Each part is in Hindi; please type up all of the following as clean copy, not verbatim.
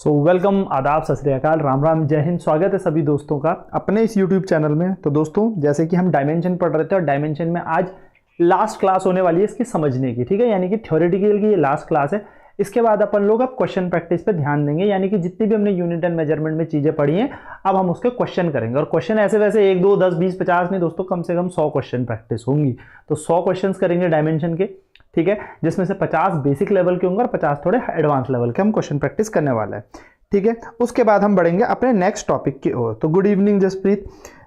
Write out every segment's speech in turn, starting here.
वेलकम, आदाब, सत श्री अकाल, राम राम, जय हिंद। स्वागत है सभी दोस्तों का अपने इस यूट्यूब चैनल में। तो दोस्तों, जैसे कि हम डायमेंशन पढ़ रहे थे और डायमेंशन में आज लास्ट क्लास होने वाली है इसकी समझने की, ठीक है। यानी कि थ्योरेटिकल की ये लास्ट क्लास है। इसके बाद अपन लोग अब क्वेश्चन प्रैक्टिस पे ध्यान देंगे। यानी कि जितनी भी हमने यूनिट एंड मेजरमेंट में चीजें पढ़ी हैं, अब हम उसके क्वेश्चन करेंगे। और क्वेश्चन ऐसे वैसे 1 2 10 20 50 नहीं दोस्तों, कम से कम 100 क्वेश्चन प्रैक्टिस होंगी। तो 100 क्वेश्चन करेंगे डायमेंशन के, ठीक है, जिसमें से 50 बेसिक लेवल के होंगे और 50 थोड़े एडवांस लेवल के हम क्वेश्चन प्रैक्टिस करने वाले हैं, ठीक है। उसके बाद हम बढ़ेंगे अपने नेक्स्ट टॉपिक की ओर। तो गुड इवनिंग जसप्रीत,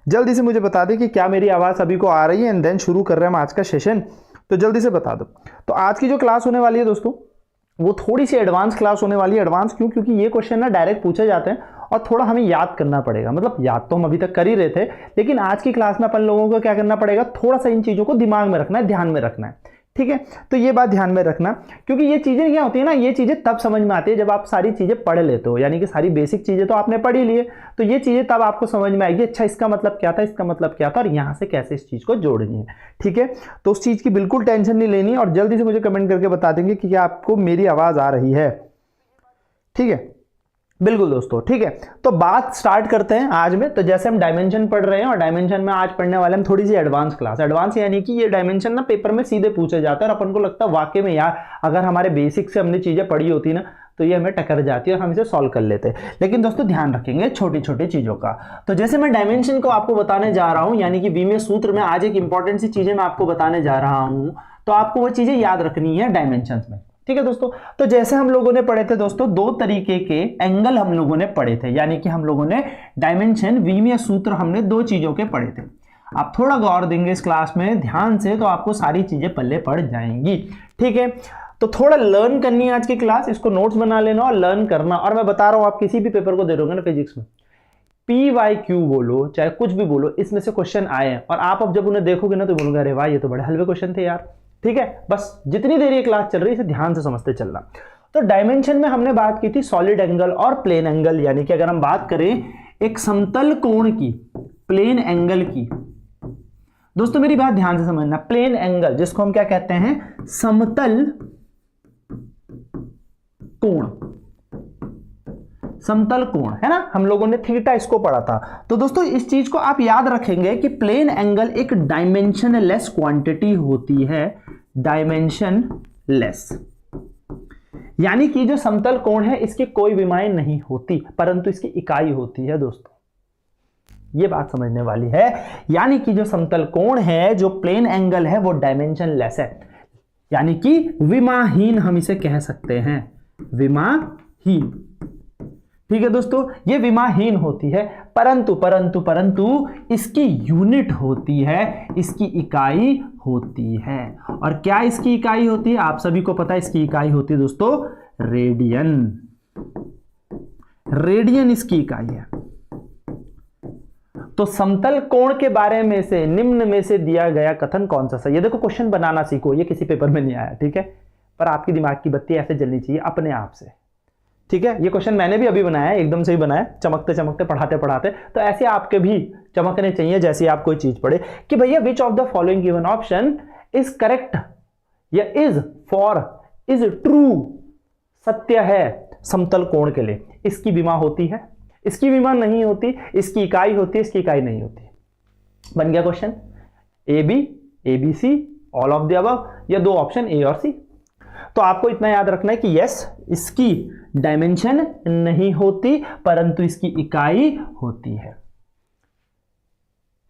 जल्दी से मुझे बता दे कि क्या मेरी आवाज़ सभी को आ रही है, एंड देन शुरू कर रहे हैं हम आज का सेशन। तो जल्दी से बता दो। तो आज की जो क्लास होने वाली है दोस्तों, वो थोड़ी सी एडवांस क्लास होने वाली है। एडवांस क्यों? क्योंकि ये क्वेश्चन ना डायरेक्ट पूछे जाते हैं और थोड़ा हमें याद करना पड़ेगा। मतलब याद तो हम अभी तक कर ही रहे थे, लेकिन आज की क्लास में अपन लोगों को क्या करना पड़ेगा, थोड़ा सा इन चीज़ों को दिमाग में रखना है, ध्यान में रखना है, ठीक है। तो ये बात ध्यान में रखना, क्योंकि ये चीजें क्या होती है ना, ये चीजें तब समझ में आती है जब आप सारी चीजें पढ़ लेते हो। यानी कि सारी बेसिक चीजें तो आपने पढ़ ही ली है, तो ये चीजें तब आपको समझ में आएगी, अच्छा इसका मतलब क्या था, इसका मतलब क्या था, और यहां से कैसे इस चीज को जोड़नी है, ठीक है। तो उस चीज की बिल्कुल टेंशन नहीं लेनी, और जल्दी से मुझे कमेंट करके बता देंगे कि क्या आपको मेरी आवाज आ रही है, ठीक है। बिल्कुल दोस्तों, ठीक है। तो बात स्टार्ट करते हैं आज में। तो जैसे हम डायमेंशन पढ़ रहे हैं और डायमेंशन में आज पढ़ने वाले हम थोड़ी सी एडवांस क्लास। एडवांस यानी कि ये डायमेंशन ना पेपर में सीधे पूछे जाते हैं और अपन को लगता है वाकई में यार, अगर हमारे बेसिक से हमने चीजें पढ़ी होती ना तो ये हमें टकर जाती है और हम इसे सॉल्व कर लेते हैं। लेकिन दोस्तों ध्यान रखेंगे छोटी छोटी चीजों का। तो जैसे मैं डायमेंशन को आपको बताने जा रहा हूं, यानी कि बीमे सूत्र में आज एक इंपॉर्टेंट सी चीजें मैं आपको बताने जा रहा हूं, तो आपको वो चीजें याद रखनी है डायमेंशन में, ठीक है दोस्तों। तो जैसे हम लोगों ने पढ़े थे दोस्तों, 2 तरीके के एंगल हम लोगों ने पढ़े थे। यानी कि हम लोगों ने डायमेंशन विमीय सूत्र हमने 2 चीजों के पढ़े थे। आप थोड़ा गौर देंगे इस क्लास में ध्यान से, तो आपको सारी चीजें पल्ले पड़ जाएंगी, ठीक है। तो थोड़ा लर्न करनी है आज की क्लास, इसको नोट्स बना लेना और लर्न करना। और मैं बता रहा हूं, आप किसी भी पेपर को दे दोगे ना फिजिक्स में, PYQ बोलो चाहे कुछ भी बोलो, इसमें से क्वेश्चन आए हैं और आप अब जब उन्हें देखोगे ना तो बोलोगे अरे वाह ये तो बड़े हल्के क्वेश्चन थे यार, ठीक है। बस जितनी देर ये क्लास चल रही है इसे ध्यान से समझते चलना। तो डायमेंशन में हमने बात की थी सॉलिड एंगल और प्लेन एंगल। यानी कि अगर हम बात करें एक समतल कोण की, प्लेन एंगल की, दोस्तों मेरी बात ध्यान से समझना, प्लेन एंगल जिसको हम क्या कहते हैं, समतल कोण, समतल कोण, है ना। हम लोगों ने थीटा इसको पढ़ा था। तो दोस्तों इस चीज को आप याद रखेंगे कि प्लेन एंगल एक डायमेंशनलेस क्वांटिटी होती है, डायमेंशनलेस। यानी कि जो समतल कोण है इसकी कोई विमाएं नहीं होती, परंतु इसकी इकाई होती है दोस्तों। ये बात समझने वाली है। यानी कि जो समतल कोण है, जो प्लेन एंगल है, वो डायमेंशनलेस है, यानी कि विमाहीन हम इसे कह सकते हैं, विमाहीन, ठीक है दोस्तों। ये विमाहीन होती है, परंतु परंतु परंतु इसकी यूनिट होती है, इसकी इकाई होती है। और क्या इसकी इकाई होती है? आप सभी को पता है इसकी इकाई होती है दोस्तों रेडियन। रेडियन इसकी इकाई है। तो समतल कोण के बारे में से निम्न में से दिया गया कथन कौन सा? ये देखो क्वेश्चन बनाना सीखो, ये किसी पेपर में नहीं आया, ठीक है, पर आपकी दिमाग की बत्ती ऐसे जलनी चाहिए अपने आप से, ठीक है। ये क्वेश्चन मैंने भी अभी बनाया, एकदम से ही बनाया, चमकते चमकते पढ़ाते पढ़ाते। तो ऐसे आपके भी चमकने चाहिए जैसे आप कोई चीज पढ़े कि भैया which of the following given option is correct, या इज फॉर, इज ट्रू, सत्य है समतल कोण के लिए। इसकी विमा होती है, इसकी विमा नहीं होती, इसकी इकाई होती है, इसकी इकाई नहीं होती। बन गया question, AB, ABC, all of the above, या 2 ऑप्शन A और C। तो आपको इतना याद रखना है कि यस, इसकी डायमेंशन नहीं होती, परंतु इसकी इकाई होती है,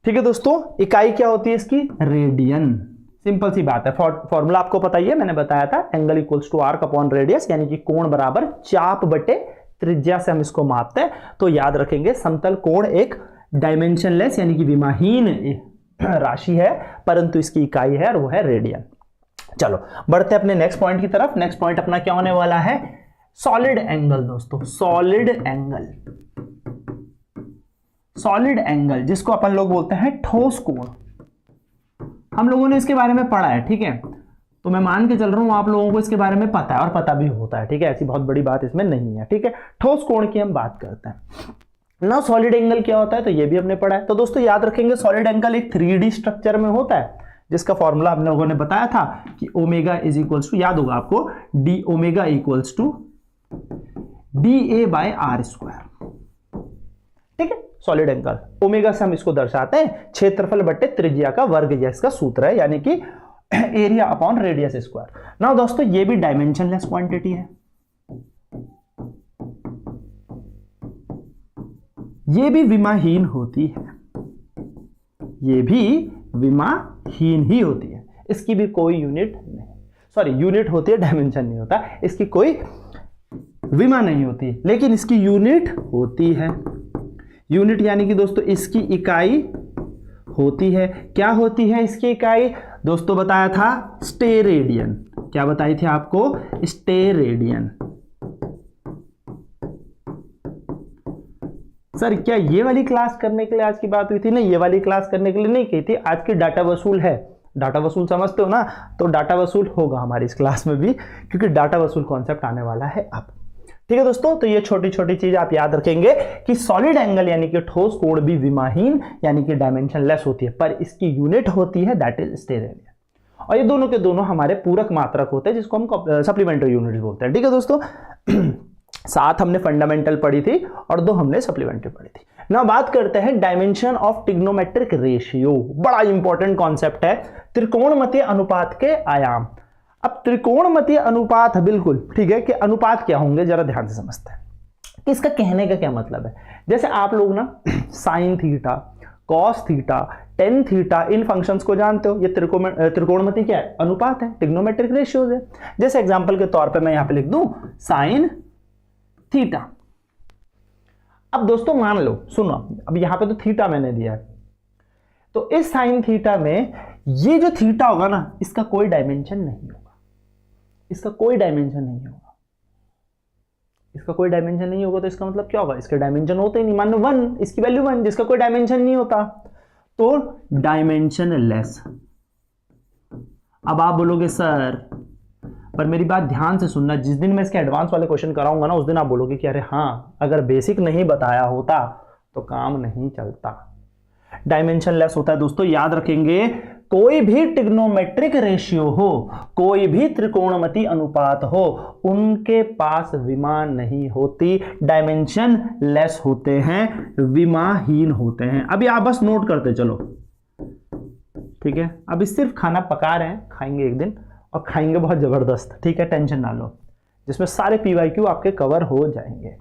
ठीक है दोस्तों। इकाई क्या होती है इसकी? रेडियन। सिंपल सी बात है, फॉर्मूला आपको पता ही है, मैंने बताया था, angle equals to arc upon radius, यानी कि कोण बराबर चाप बटे त्रिज्या से हम इसको मापते हैं। तो याद रखेंगे समतल कोण एक डायमेंशनलेस यानी कि विमाहीन राशि है, परंतु इसकी इकाई है और वो है रेडियन। चलो बढ़ते अपने नेक्स्ट पॉइंट की तरफ। नेक्स्ट पॉइंट अपना क्या होने वाला है? सॉलिड एंगल दोस्तों, सॉलिड एंगल। सॉलिड एंगल जिसको अपन लोग बोलते हैं ठोस कोण। हम लोगों ने इसके बारे में पढ़ा है, ठीक है। तो मैं मान के चल रहा हूं आप लोगों को इसके बारे में पता है और पता भी होता है, ठीक है। ऐसी बहुत बड़ी बात इसमें नहीं है, ठीक है। ठोस कोण की हम बात करते हैं ना। सॉलिड एंगल क्या होता है तो ये भी हमने पढ़ा है। तो दोस्तों याद रखेंगे सॉलिड एंगल एक 3D स्ट्रक्चर में होता है, जिसका फॉर्मूला हम लोगों ने बताया था कि ओमेगा इज इक्वल्स टू, याद होगा आपको, D omega equals to DA/r²। ठीक है, सॉलिड एंगल। ओमेगा से हम इसको दर्शाते हैं क्षेत्रफल बटे त्रिज्या का वर्ग, यह इसका सूत्र है, यानी कि area upon radius square. Now दोस्तों ये भी डायमेंशनलेस क्वांटिटी है, ये भी विमाहीन होती है, ये भी विमाहीन ही होती है, इसकी भी कोई यूनिट नहीं, सॉरी यूनिट होती है, डायमेंशन नहीं होता, इसकी कोई विमा नहीं होती, लेकिन इसकी यूनिट होती है। यूनिट यानी कि दोस्तों इसकी इकाई होती है। क्या होती है इसकी इकाई? दोस्तों बताया था स्टेरेडियन। क्या बताई थी आपको? स्टेरेडियन। सर क्या ये वाली क्लास करने के लिए आज की बात हुई थी? नहीं, ये वाली क्लास करने के लिए नहीं की थी, आज की डाटा वसूल है। डाटा वसूल समझते हो ना, तो डाटा वसूल होगा हमारी इस क्लास में भी, क्योंकि डाटा वसूल कॉन्सेप्ट आने वाला है अब। ठीक है दोस्तों, तो ये छोटी छोटी चीज आप याद रखेंगे कि सॉलिड एंगल यानी कि ठोस कोण भी विमाहीन यानी कि डायमेंशनलेस होती है, पर इसकी यूनिट होती है, दैट इज स्टेरेडियन। और ये दोनों के दोनों हमारे पूरक मात्रक होते हैं, जिसको हम सप्लीमेंट्री यूनिट बोलते हैं। ठीक है दोस्तों, 7 हमने फंडामेंटल पढ़ी थी और 2 हमने सप्लीमेंट्री पढ़ी थी। ना बात करते हैं डायमेंशन ऑफ ट्रिग्नोमेट्रिक रेशियो। बड़ा इंपॉर्टेंट कॉन्सेप्ट है, त्रिकोणमितीय अनुपात के आयाम। अब त्रिकोणमितीय अनुपात, बिल्कुल ठीक है, कि अनुपात क्या होंगे जरा ध्यान से समझते हैं कि इसका कहने का क्या मतलब है। जैसे आप लोग ना sine theta, cos theta, tan theta, इन फंक्शंस को जानते हो, ये त्रिकोणमिति क्या है? अनुपात है, ट्रिग्नोमेट्रिक रेशियोज है। जैसे एग्जांपल के तौर पे मैं यहां पे लिख दूं साइन थीटा। अब दोस्तों मान लो, सुनो, अब यहां पे तो थीटा मैंने दिया है, तो इस साइन थीटा में ये जो थीटा होगा ना, इसका कोई डायमेंशन नहीं होगा, इसका कोई डायमेंशन नहीं होगा, इसका कोई डायमेंशन नहीं होगा। तो इसका मतलब क्या होगा? इसके डायमेंशन होते ही नहीं। मान लो 1, इसकी वैल्यू 1, जिसका कोई डायमेंशन नहीं होता, तो डायमेंशन लेस। अब आप बोलोगे सर, पर मेरी बात ध्यान से सुनना, जिस दिन मैं इसके एडवांस वाले क्वेश्चन कराऊंगा ना, उस दिन आप बोलोगे कि अरे हाँ, अगर बेसिक नहीं बताया होता तो काम नहीं चलता। डायमेंशन लेस होता है दोस्तों, याद रखेंगे। कोई भी ट्रिग्नोमेट्रिक रेशियो हो, कोई भी त्रिकोणमिति अनुपात हो, उनके पास विमा नहीं होती, डायमेंशन लेस होते हैं, विमाहीन होते हैं। अभी आप बस नोट करते चलो, ठीक है। अभी सिर्फ खाना पका रहे हैं, खाएंगे एक दिन, और खाएंगे बहुत जबरदस्त, ठीक है, टेंशन ना लो, जिसमें सारे PYQ आपके कवर हो जाएंगे।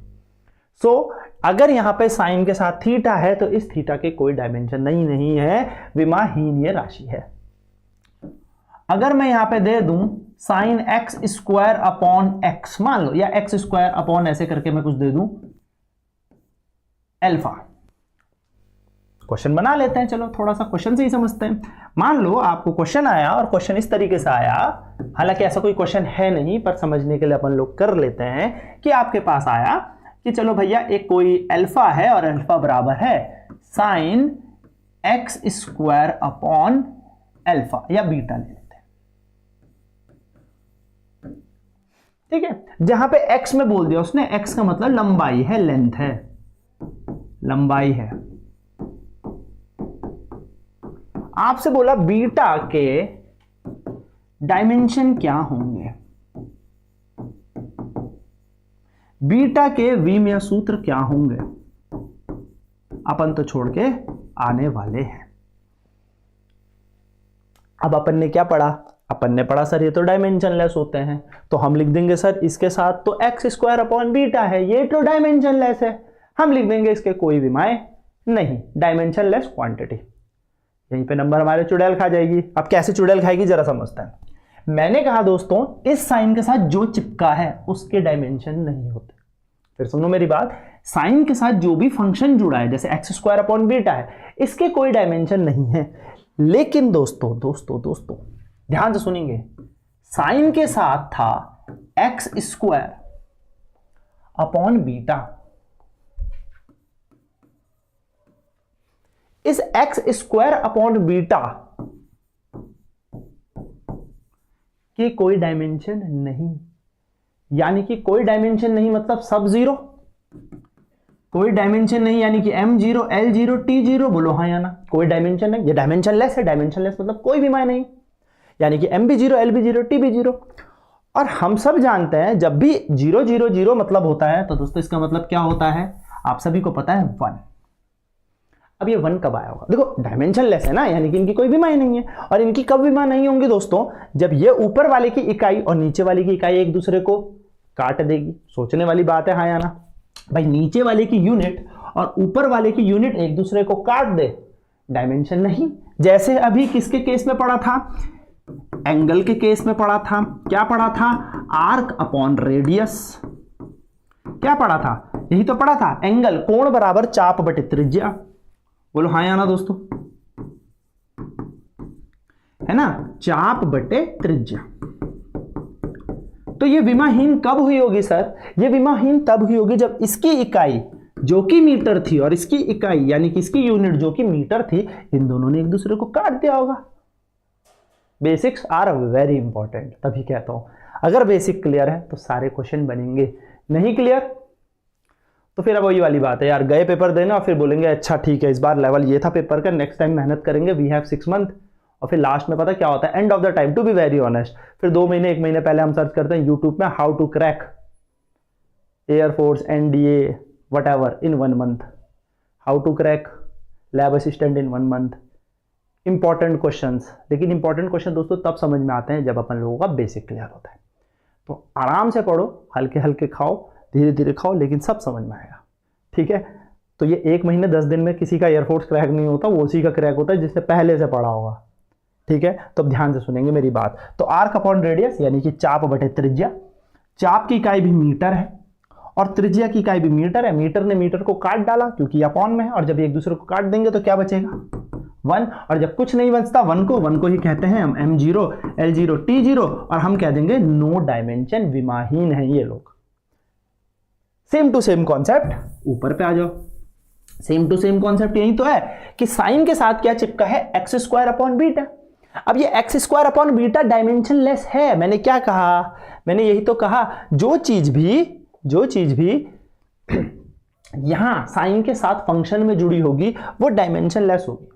सो अगर यहां पे साइन के साथ थीटा है, तो इस थीटा के कोई डायमेंशन नहीं है, विमाहीन ये राशि है। अगर मैं यहां पे दे दूं साइन x² अपॉन x, मान लो, या x² अपॉन ऐसे करके मैं कुछ दे दूं अल्फा, क्वेश्चन बना लेते हैं, चलो थोड़ा सा क्वेश्चन से ही समझते हैं। मान लो आपको क्वेश्चन आया, और क्वेश्चन इस तरीके से आया, हालांकि ऐसा कोई क्वेश्चन है नहीं, पर समझने के लिए अपन लोग कर लेते हैं कि आपके पास आया कि चलो भैया एक कोई अल्फा है, और अल्फा बराबर है साइन x² अपॉन अल्फा, या बीटा ले लेते हैं, ठीक है। जहां पे x में बोल दिया उसने, x का मतलब लंबाई है, लेंथ है, लंबाई है। आपसे बोला बीटा के डायमेंशन क्या होंगे, बीटा के विमीय सूत्र क्या होंगे, अपन तो छोड़ के आने वाले हैं। अब अपन ने क्या पढ़ा? अपन ने पढ़ा सर ये तो डायमेंशनलेस होते हैं, तो हम लिख देंगे सर इसके साथ तो x² अपॉन बीटा है, ये तो डायमेंशनलेस है, हम लिख देंगे इसके कोई विमाएं नहीं, डायमेंशनलेस क्वांटिटी। यहीं पे नंबर हमारे चुड़ैल खा जाएगी। अब कैसे चुड़ैल खाएगी जरा समझते हैं। मैंने कहा दोस्तों इस साइन के साथ जो चिपका है उसके डायमेंशन नहीं होते। फिर सुनो मेरी बात, साइन के साथ जो भी फंक्शन जुड़ा है, जैसे x² अपॉन बीटा है, इसके कोई डायमेंशन नहीं है। लेकिन दोस्तों ध्यान से सुनेंगे, साइन के साथ था x² अपॉन बीटा, इस x² अपॉन बीटा के कोई डायमेंशन नहीं, यानी कि कोई डायमेंशन नहीं मतलब सब जीरो, कोई डायमेंशन नहीं यानी कि m0, l0, t0, बोलो हाँ या ना, कोई डायमेंशन नहीं, ये डायमेंशनलेस है। डायमेंशनलेस मतलब कोई भी मान नहीं, यानी कि m भी 0, l भी 0, t भी 0। और हम सब जानते हैं जब भी 0 0 0 मतलब होता है तो दोस्तों इसका मतलब क्या होता है, आप सभी को पता है 1। अब ये 1 कब आया होगा, देखो डायमेंशन लेस है ना, यानी कि इनकी कोई विमा ही नहीं है। और इनकी कब विमा नहीं होंगी दोस्तों, जब ये ऊपर वाले की इकाई और नीचे वाले की इकाई एक दूसरे को काट देगी। सोचने वाली बात है, हाँ या ना भाई, नीचे वाले की यूनिट और ऊपर वाले की यूनिट एक दूसरे को काट दे, डायमेंशन नहीं। जैसे अभी किसके केस में पढ़ा था, एंगल के केस में पढ़ा था, क्या पढ़ा था, आर्क अपॉन रेडियस। क्या पढ़ा था, यही तो पढ़ा था, एंगल कोण बराबर चाप बटे त्रिज्या। बोलो हाँ या ना दोस्तों, है ना, चाप बटे त्रिज्या। तो ये विमाहीन कब हुई होगी सर, ये विमाहीन तब हुई होगी जब इसकी इकाई जो कि मीटर थी और इसकी इकाई यानी कि इसकी यूनिट जो कि मीटर थी, इन दोनों ने एक दूसरे को काट दिया होगा। बेसिक्स आर वेरी इंपॉर्टेंट, तभी कहता हूं अगर बेसिक क्लियर है तो सारे क्वेश्चन बनेंगे, नहीं क्लियर तो फिर अब वही वाली बात है यार, गए पेपर देना और फिर बोलेंगे अच्छा ठीक है इस बार लेवल ये था पेपर का, नेक्स्ट टाइम मेहनत करेंगे, वी हैव 6 मंथ। और फिर लास्ट में पता क्या होता है, end of the time, to be very honest, फिर 2 महीने 1 महीने पहले हम सर्च करते हैं यूट्यूब में how to crack air force NDA whatever in 1 month, how to crack lab assistant in 1 month, important questions. लेकिन इंपॉर्टेंट क्वेश्चन दोस्तों तब समझ में आते हैं जब अपन लोगों का बेसिक क्लियर होता है। तो आराम से पढ़ो, हल्के हल्के खाओ, धीरे धीरे खाओ, लेकिन सब समझ में आएगा, ठीक है। तो ये 1 महीने 10 दिन में किसी का एयरफोर्स क्रैक नहीं होता, वो उसी का क्रैक होता है जिसने पहले से पढ़ा होगा, ठीक है। तो अब ध्यान से सुनेंगे मेरी बात। तो आर्क अपॉन रेडियस यानी कि चाप बटे त्रिज्या, चाप की इकाई भी मीटर है और त्रिज्या की इकाई भी मीटर है। मीटर ने मीटर को काट डाला क्योंकि अपॉन में है, और जब एक दूसरे को काट देंगे तो क्या बचेगा, 1। और जब कुछ नहीं बचता 1 को ही कहते हैं हम m0 l0 t0, और हम कह देंगे नो डायमेंशन, विमाहीन है ये लोग। सेम टू सेम कॉन्सेप्ट, ऊपर पे आ जाओ, सेम टू सेम कॉन्सेप्ट यही तो है कि साइन के साथ क्या चिपका है, एक्स स्क्वायर अपॉन बीटा। अब ये x square upon beta dimension less है। मैंने क्या कहा, मैंने यही तो कहा, जो चीज भी यहां साइन के साथ फंक्शन में जुड़ी होगी वो डायमेंशन लेस होगी।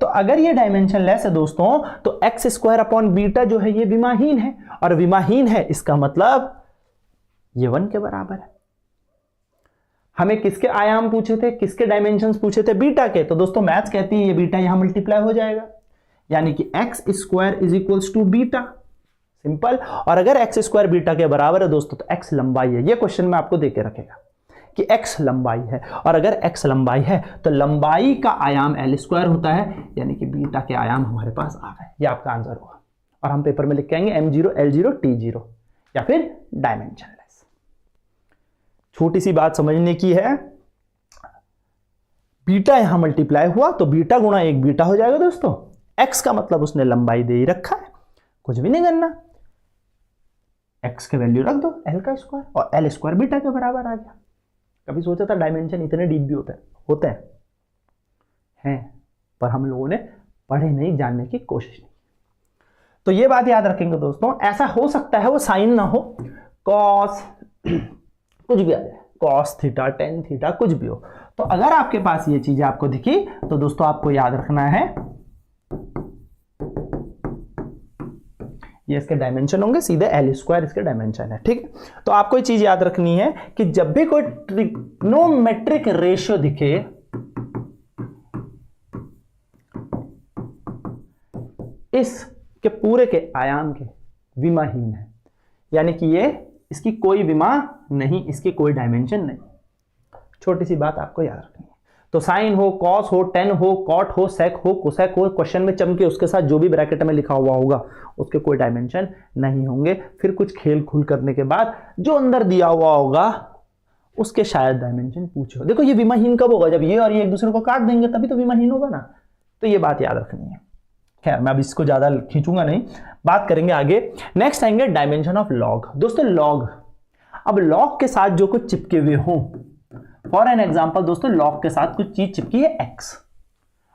तो अगर ये डायमेंशन लेस है दोस्तों, तो एक्स स्क्वायर अपॉन बीटा जो है ये विमाहीन है, और विमाहीन है इसका मतलब ये 1 के बराबर है। हमें किसके आयाम पूछे थे, किसके डायमेंशंस पूछे थे, बीटा के। तो दोस्तों मैथ्स कहती है ये बीटा यहां मल्टीप्लाई हो जाएगा, यानी कि x square is equals to beta, simple. और अगर एक्स स्क्वायर बीटा के बराबर है दोस्तों तो एक्स लंबाई है। ये क्वेश्चन में आपको देके रखेगा कि एक्स लंबाई है, और अगर एक्स लंबाई है तो लंबाई का आयाम एल स्क्वायर होता है, यानी कि बीटा के आयाम हमारे पास आ गए। ये आपका आंसर होगा, और हम पेपर में लिख के आएंगे m0 l0 t0 या फिर डायमेंशन लेस। छोटी सी बात समझने की है, बीटा यहां मल्टीप्लाई हुआ तो बीटा गुणा 1 बीटा हो जाएगा दोस्तों। एक्स का मतलब उसने लंबाई दे ही रखा है, कुछ भी नहीं करना, एक्स के वैल्यू रख दो एल का स्क्वायर, और एल स्क्वायर बीटा के बराबर आ गया। कभी सोचा था डायमेंशन इतने डीप भी होते हैं, पर हम लोगों ने पढ़े नहीं, जानने की कोशिश नहीं। तो ये बात याद रखेंगे दोस्तों। ऐसा हो सकता है वो साइन ना हो, कॉस कुछ भी आ जाए, कॉस थीटा टेन थीटा कुछ भी हो। तो अगर आपके पास ये चीजें आपको दिखी तो दोस्तों आपको याद रखना है ये इसके डायमेंशन होंगे, सीधे एल स्क्वायर इसके डायमेंशन है, ठीक है। तो आपको ये चीज याद रखनी है कि जब भी कोई ट्रिग्नोमेट्रिक रेशियो दिखे, इसके पूरे के आयाम के विमाहीन है, यानी कि ये इसकी कोई विमा नहीं, इसकी कोई डायमेंशन नहीं। छोटी सी बात आपको याद रखनी है। तो साइन हो, कॉस हो, टेन हो, कॉट हो, सेक हो, कोसेक हो, क्वेश्चन में चमके उसके साथ जो भी ब्रैकेट में लिखा हुआ होगा उसके कोई डायमेंशन नहीं होंगे। फिर कुछ खेल खूल करने के बाद जो अंदर दिया हुआ होगा उसके शायद डायमेंशन पूछो। देखो ये विमाहीन कब होगा, जब ये और ये एक दूसरे को काट देंगे तभी तो विमाहीन होगा ना। तो ये बात याद रखनी है। खैर मैं अब इसको ज्यादा खींचूंगा नहीं, बात करेंगे आगे। नेक्स्ट आएंगे डायमेंशन ऑफ लॉग। दोस्तों लॉग, अब लॉग के साथ जो कुछ चिपके हुए हों, फॉर एन एग्जाम्पल दोस्तों लॉग के साथ कुछ चीज चिपकी है एक्स।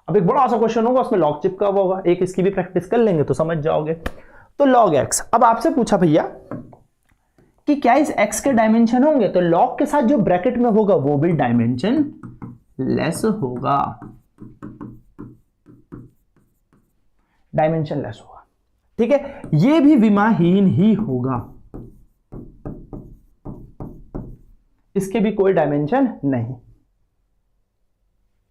अब एक बड़ा सा क्वेश्चन होगा उसमें लॉग चिपका हुआ होगा, एक इसकी भी प्रैक्टिस कर लेंगे तो समझ जाओगे। तो लॉग एक्स, अब आपसे पूछा भैया कि क्या इस एक्स के डायमेंशन होंगे, तो लॉग के साथ जो ब्रैकेट में होगा वो भी डायमेंशन लेस होगा, डायमेंशन लेस होगा, ठीक है। ये भी विमाहीन ही होगा, इसके भी कोई डायमेंशन नहीं।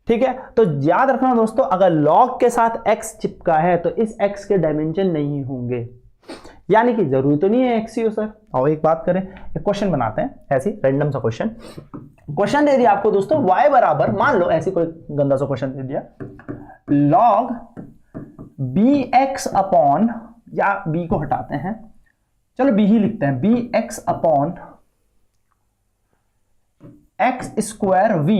ठीक है, तो याद रखना दोस्तों, अगर लॉग के साथ x चिपका है तो इस x के डायमेंशन नहीं होंगे, यानी कि जरूरी तो नहीं है x ही हो सर। और एक बात करें, एक क्वेश्चन बनाते हैं, ऐसी रैंडम सा क्वेश्चन दे दिया आपको दोस्तों, y बराबर, मान लो ऐसी कोई गंदा सा क्वेश्चन दे दिया, log bx अपॉन, या b को हटाते हैं, चलो b ही लिखते हैं, bx upon x square v,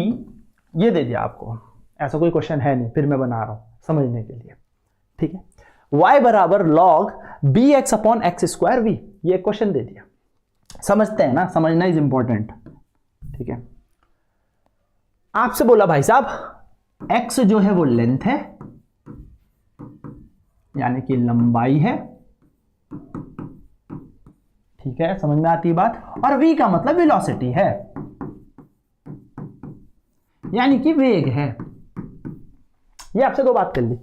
ये दे दिया आपको। ऐसा कोई क्वेश्चन है नहीं, फिर मैं बना रहा हूं समझने के लिए। ठीक है, y बराबर log bx upon x square v, ये क्वेश्चन दे दिया। समझते हैं ना, समझना इज इंपॉर्टेंट। ठीक है, आपसे बोला भाई साहब x जो है वो लेंथ है, यानी कि लंबाई है। ठीक है, समझ में आती है बात। और v का मतलब वेलोसिटी है, यानी कि वेग है। ये आपसे दो बात कर ली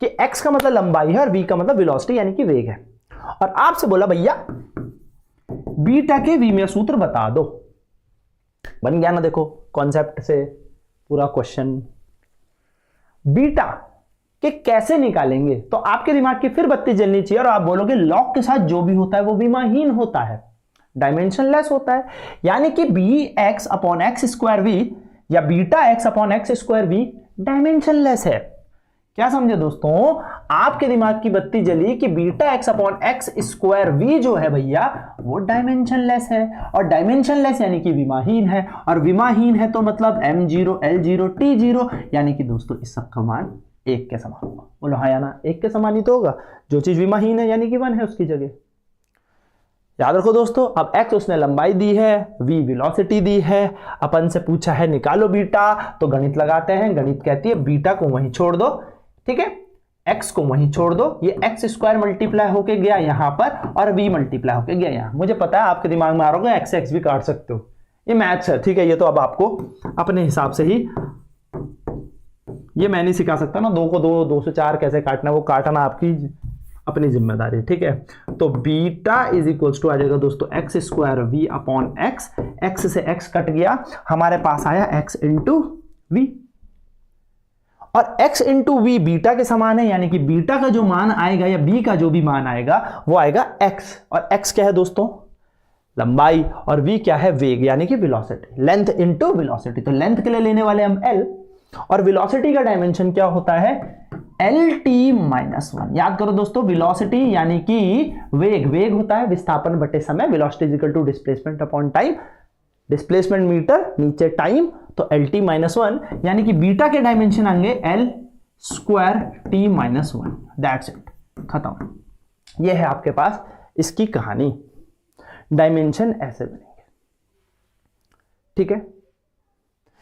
कि x का मतलब लंबाई है और v का मतलब वेलोसिटी यानी कि वेग है। और आपसे बोला भैया बीटा के v में सूत्र बता दो। बन गया ना, देखो कॉन्सेप्ट से पूरा क्वेश्चन। बीटा के कैसे निकालेंगे, तो आपके दिमाग की फिर बत्ती जलनी चाहिए और आप बोलोगे लॉग के साथ जो भी होता है वो विमाहीन होता है, डायमेंशनलेस होता है, यानी कि bx upon x square V या beta x upon x square V dimensionless है। क्या समझे दोस्तों, आपके दिमाग की बत्ती जली कि beta x upon x square v जो है भैया वो डायमेंशनलेस है, और डायमेंशनलेस यानी कि विमाहीन है, और विमाहीन है तो मतलब m0 l0 t0, यानी कि दोस्तों इस सब का मान एक के समान होगा। बोलो हाँ या ना, एक के समान ही तो होगा, जो चीज विमाहीन है यानी कि 1 है उसकी जगह। याद रखो दोस्तों, अब x उसने लंबाई दी है, v वेलोसिटी दी है, अपन से पूछा है निकालो बीटा, तो गणित लगाते हैं। गणित कहती है बीटा को वहीं छोड़ दो, ठीक है, x को वहीं छोड़ दो, ये एक्स स्क्वायर मल्टीप्लाई होके गया यहां पर और v मल्टीप्लाई होके गया यहां। मुझे पता है आपके दिमाग में आ रहा होगा x भी काट सकते हो, ये मैथ्स है, ठीक है, ये तो अब आपको अपने हिसाब से ही, ये मैं नहीं सिखा सकता ना, 2 को 2, 2 से 4 कैसे काटना, वो काटना आपकी अपनी जिम्मेदारी। ठीक है, तो बीटा इज इक्वल्स टू आ जाएगा दोस्तों x square v upon x, x से एक्स कट गया, हमारे पास आया एक्स इंटू वी, और x इंटू वी बीटा के समान है, यानी कि बीटा का जो मान आएगा या b का जो भी मान आएगा वो आएगा x, और x क्या है दोस्तों, लंबाई, और v क्या है, वेग यानी कि वेलोसिटी, लेंथ इंटू वेलोसिटी। तो लेंथ के लिए लेने वाले हम l, और वेलोसिटी का डायमेंशन क्या होता है, lt-1। याद करो दोस्तों, वेलोसिटी यानी कि वेग, वेग होता है विस्थापन बटे समय, velocity is equal to displacement upon time, displacement metre, नीचे टाइम, तो lt-1, यानी कि बीटा के डायमेंशन आएंगे l square t-1, that's it, खत्म। ये है आपके पास इसकी कहानी, डायमेंशन ऐसे बनेंगे। ठीक है,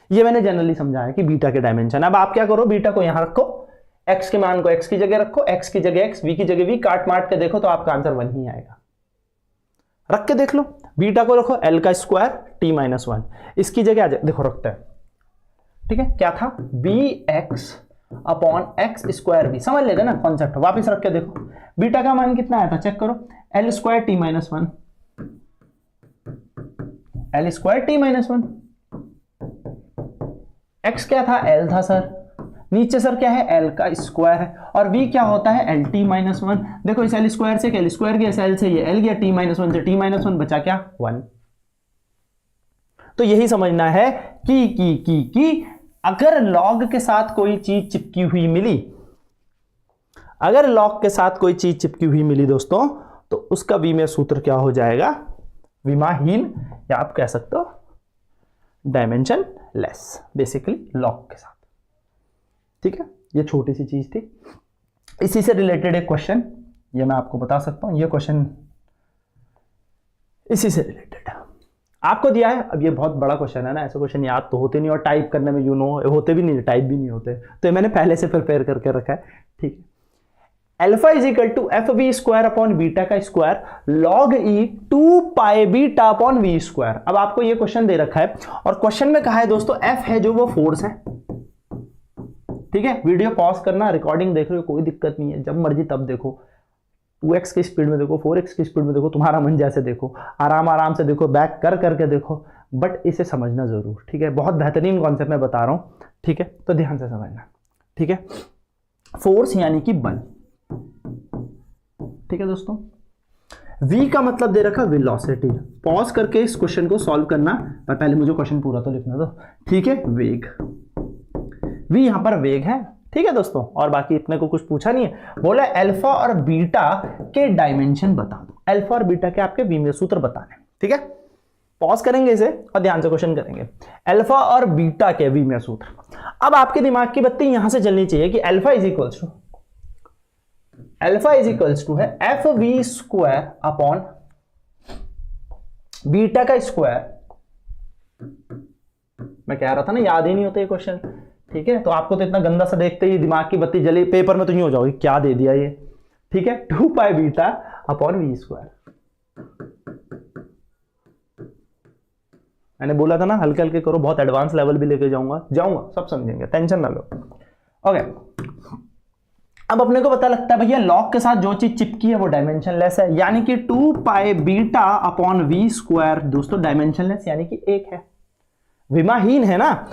ये मैंने जनरली समझाया कि बीटा के डायमेंशन। अब आप क्या करो, बीटा को यहां रखो, x के मान को x की जगह रखो, x की जगह x, v की जगह v, काट माट के देखो तो आपका आंसर 1 ही आएगा। रख के देख लो, बीटा को रखो l का स्क्वायर t-1, इसकी जगह आ जाए, देखो रखते हैं, ठीक है, क्या था, bx upon x square v, समझ लेगा ना कॉन्सेप्ट, वापस रख के देखो, बीटा का मान कितना आया था, चेक करो, l square t-1, l square t-1, x क्या था, l था सर, नीचे सर क्या है, l का स्क्वायर है, और v क्या होता है, lt-1। देखो इस l स्क्वायर से l स्क्वायर गया, इस l से ये l गया, t-1 से t-1 बचा क्या, 1। तो यही समझना है कि अगर लॉग के साथ कोई चीज चिपकी हुई मिली, अगर लॉग के साथ कोई चीज चिपकी हुई मिली दोस्तों, तो उसका v में सूत्र क्या हो जाएगा, विमाहीन, या आप कह सकते हो डायमेंशन लेस, बेसिकली लॉग के साथ। ठीक है, ये छोटी सी चीज थी। इसी से रिलेटेड एक क्वेश्चन, ये मैं आपको बता सकता हूं, ये क्वेश्चन इसी से रिलेटेड आपको दिया है। अब ये बहुत बड़ा क्वेश्चन है ना, ऐसे क्वेश्चन याद तो होते नहीं, और टाइप करने में होते भी नहीं, टाइप भी नहीं होते, तो ये मैंने पहले से प्रिपेयर करके रखा है। ठीक है, alpha is equal to F B square upon beta का square log E 2 pi beta upon V square. अब आपको ये क्वेश्चन दे रखा है, और क्वेश्चन में कहा है दोस्तों एफ है जो वो फोर्स है। ठीक है, वीडियो पॉज करना, रिकॉर्डिंग देख रहे हो कोई दिक्कत नहीं है, जब मर्जी तब देखो, 2x की स्पीड में देखो, 4x की स्पीड में देखो, तुम्हारा मन जैसे देखो, आराम आराम से देखो, बैक कर करके देखो, बट इसे समझना जरूर, ठीक है। बहुत बेहतरीन कॉन्सेप्ट मैं बता रहा हूं, ठीक है, तो ध्यान से समझना, ठीक है। फोर्स यानी कि बल, ठीक है दोस्तों। v का मतलब दे रखा वेलोसिटी। पॉज करके इस क्वेश्चन को सॉल्व करना, पर पहले मुझे क्वेश्चन पूरा तो लिखना दो, ठीक है। वेग, v यहां पर वेग है, ठीक है दोस्तों। और बाकी इतने को कुछ पूछा नहीं है, बोला अल्फा और बीटा के डायमेंशन बता दो। अल्फा और बीटा के आपके विमीय सूत्र बताने, ठीक है। पॉज करेंगे इसे और ध्यान से क्वेश्चन करेंगे। अल्फा और बीटा के विमीय सूत्र। अब आपके दिमाग की बत्ती यहां से जलनी चाहिए कि अल्फा इज इक्वल्स टू है F v square upon beta का स्क्वायर। मैं कह रहा था ना, याद ही नहीं होता ये क्वेश्चन, ठीक है। तो आपको तो इतना गंदा सा देखते ही दिमाग की बत्ती जली, पेपर में तो यूं हो जाओगी, क्या दे दिया ये, ठीक है। 2 pi beta upon V square. मैंने बोला था ना हल्के हल्के करो, बहुत एडवांस लेवल भी लेके जाऊंगा, सब समझेंगे, टेंशन ना लो। ओके, अब अपने को पता लगता है भैया लॉग के साथ जो चीज चिपकी है वो डायमेंशनलेस है, यानी कि 2 pi beta upon V square दोस्तों डायमेंशनलेस यानी कि 1 है, विमाहीन है ना।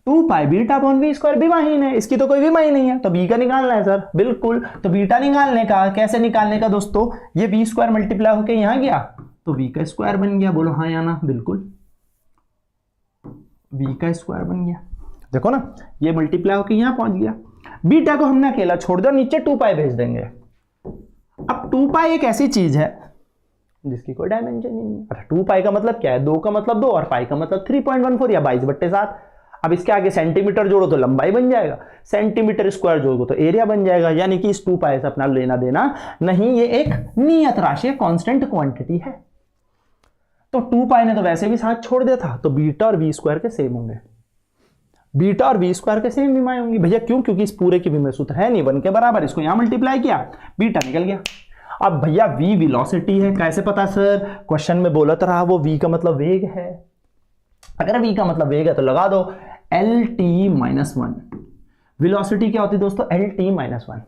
2 pi beta upon V square विमाहीन है, इसकी तो कोई विमा ही नहीं है, तो बी का निकालना है सर, बिल्कुल। तो बीटा निकालने का, कैसे निकालने का दोस्तों, ये वी स्क्वायर मल्टीप्लाई होकर यहां गया तो वी का स्क्वायर बन गया, बोलो हाँ या ना, बिल्कुल v का स्क्वायर बन गया। देखो ना, ये मल्टीप्लाई होकर यहां पहुंच गया। बीटा को हमने अकेला छोड़ दिया, नीचे 2 पाई भेज देंगे। अब 2 पाई एक ऐसी चीज है जिसकी कोई डायमेंशन ही नहीं है। अच्छा, 2 पाई का मतलब क्या है, 2 का मतलब 2 और पाई का मतलब 3.14 या 22/7। अब इसके आगे सेंटीमीटर जोड़ो तो लंबाई बन जाएगा, सेंटीमीटर स्क्वायर जोड़ो तो एरिया बन जाएगा, यानी कि इस 2 पाई से अपना लेना देना नहीं, ये एक नियत राशि, कांस्टेंट क्वांटिटी है। तो 2 पाई ने तो वैसे भी साथ छोड़ दिया था, तो बीटा और वी स्क्वायर के सेम होंगे, बीटा और वी स्क्वायर के सेम विमाएं होंगी भैया। क्यों? क्योंकि इस पूरे की विमेय सूत्र है नहीं 1 के बराबर, इसको यहां मल्टीप्लाई किया, बीटा निकल गया। अब भैया v वेलोसिटी है, कैसे पता सर, क्वेश्चन में बोला तो रहा वो v का मतलब वेग है। अगर v का मतलब वेग है तो लगा दो lt-1। वेलोसिटी क्या होती है दोस्तों, lt-1।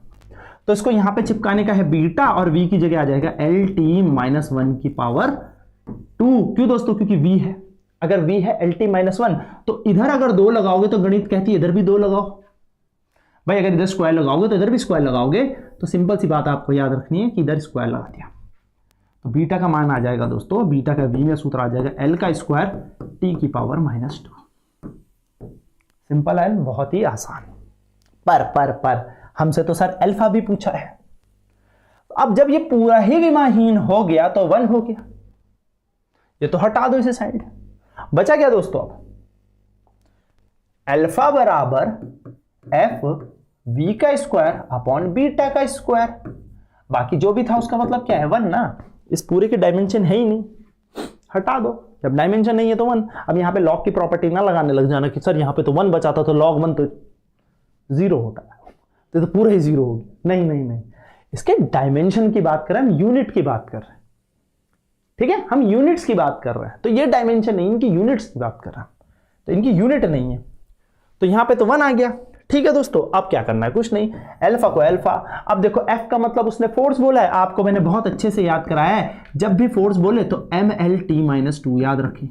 तो इसको यहां पे चिपकाने का है बीटा, और v की जगह आ जाएगा lt-1 की पावर 2। क्यों दोस्तों, क्योंकि v है। अगर v है lt-1 तो इधर अगर 2 लगाओगे तो गणित कहती है इधर भी 2 लगाओ भाई। अगर इधर स्क्वायर लगाओगे तो इधर भी स्क्वायर लगाओगे, तो सिंपल सी बात आपको याद रखनी है कि इधर स्क्वायर लगा दिया तो बीटा का मान आ जाएगा दोस्तों, बीटा का v में सूत्र आ जाएगा l का स्क्वायर t की पावर -2। सिंपल है, बहुत ही आसान। पर हमसे तो सर अल्फा भी पूछा है। अब जब ये पूरा ही विमाहीन हो गया तो 1 हो गया, ये तो हटा दो इसे साइड। बचा क्या दोस्तों, अब अल्फा बराबर एफ वी का स्क्वायर अपॉन बीटा का स्क्वायर। बाकी जो भी था उसका मतलब क्या है, 1 ना। इस पूरे के डायमेंशन है ही नहीं, हटा दो। जब डायमेंशन नहीं है तो 1। अब यहां पे लॉग की प्रॉपर्टी ना लगाने लग जाना कि सर यहां पे तो 1 बचा था तो लॉग 1 तो 0 होता है, तो पूरा ही 0 होगी। नहीं, इसके डायमेंशन की बात कर रहे हैं, हम यूनिट की बात कर रहे हैं, ठीक है, हम यूनिट्स की बात कर रहे हैं। तो ये डायमेंशन नहीं, इनकी यूनिट्स की बात कर रहे हैं, तो इनकी यूनिट नहीं है, तो यहां पे तो 1 आ गया। ठीक है दोस्तों, अब क्या करना है, कुछ नहीं, अल्फा को अल्फा। अब देखो f का मतलब उसने फोर्स बोला है, आपको मैंने बहुत अच्छे से याद कराया है, जब भी फोर्स बोले तो mlt-2 याद रखें।